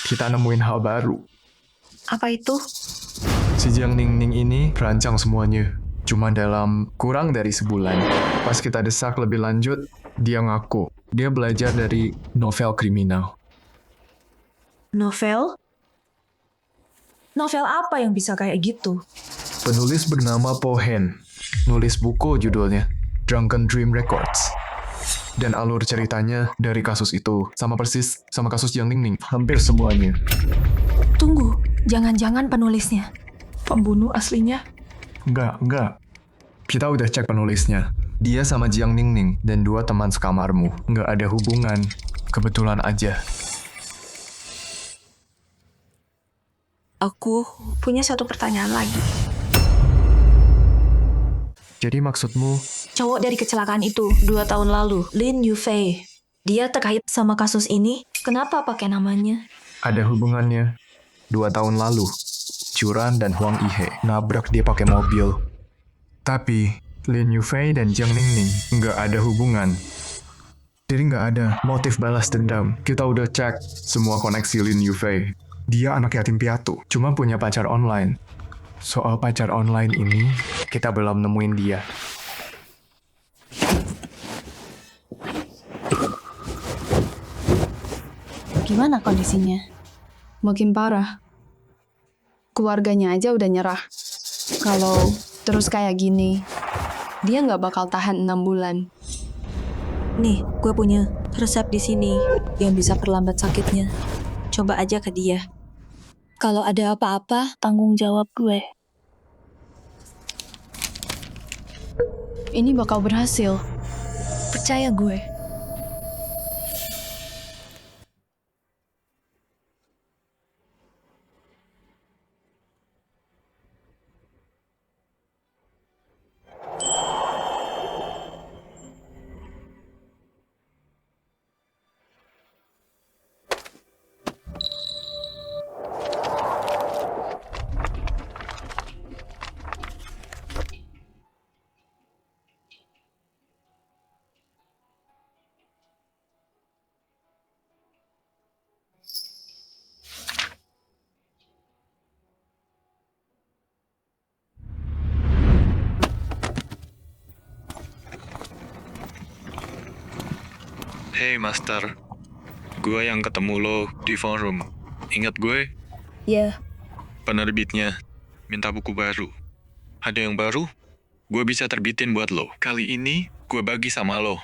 kita nemuin hal baru. Apa itu? Si Jiang Ningning ini rancang semuanya. Cuma dalam kurang dari sebulan. Pas kita desak lebih lanjut, dia ngaku. Dia belajar dari novel kriminal. Novel? Novel apa yang bisa kayak gitu? Penulis bernama Po Hen. Nulis buku judulnya Drunken Dream Records. Dan alur ceritanya dari kasus itu sama persis sama kasus Jiang Ningning. Hampir semuanya. Tunggu, jangan-jangan penulisnya pembunuh aslinya? Enggak. Kita udah cek penulisnya. Dia sama Jiang Ningning dan 2 teman sekamarmu. Nggak ada hubungan. Kebetulan aja. Aku punya satu pertanyaan lagi. Jadi maksudmu? Cowok dari kecelakaan itu 2 tahun lalu, Lin Yufei. Dia terkait sama kasus ini. Kenapa pakai namanya? Ada hubungannya. 2 tahun lalu, Juran dan Huang Yihe nabrak dia pakai mobil. Tapi, Lin Yufei dan Jiang Ningning nggak ada hubungan. Jadi nggak ada motif balas dendam. Kita udah cek semua koneksi Lin Yufei. Dia anak yatim piatu, cuma punya pacar online. Soal pacar online ini, kita belum nemuin dia. Gimana kondisinya? Makin parah. Keluarganya aja udah nyerah. Kalau terus kayak gini, dia nggak bakal tahan 6 bulan. Nih, gue punya resep di sini yang bisa perlambat sakitnya. Coba aja ke dia. Kalau ada apa-apa, tanggung jawab gue. Ini bakal berhasil. Percaya gue. Hey Master, gue yang ketemu lo di forum. Ingat gue? Ya. Penerbitnya minta buku baru. Ada yang baru? Gue bisa terbitin buat lo. Kali ini gue bagi sama lo.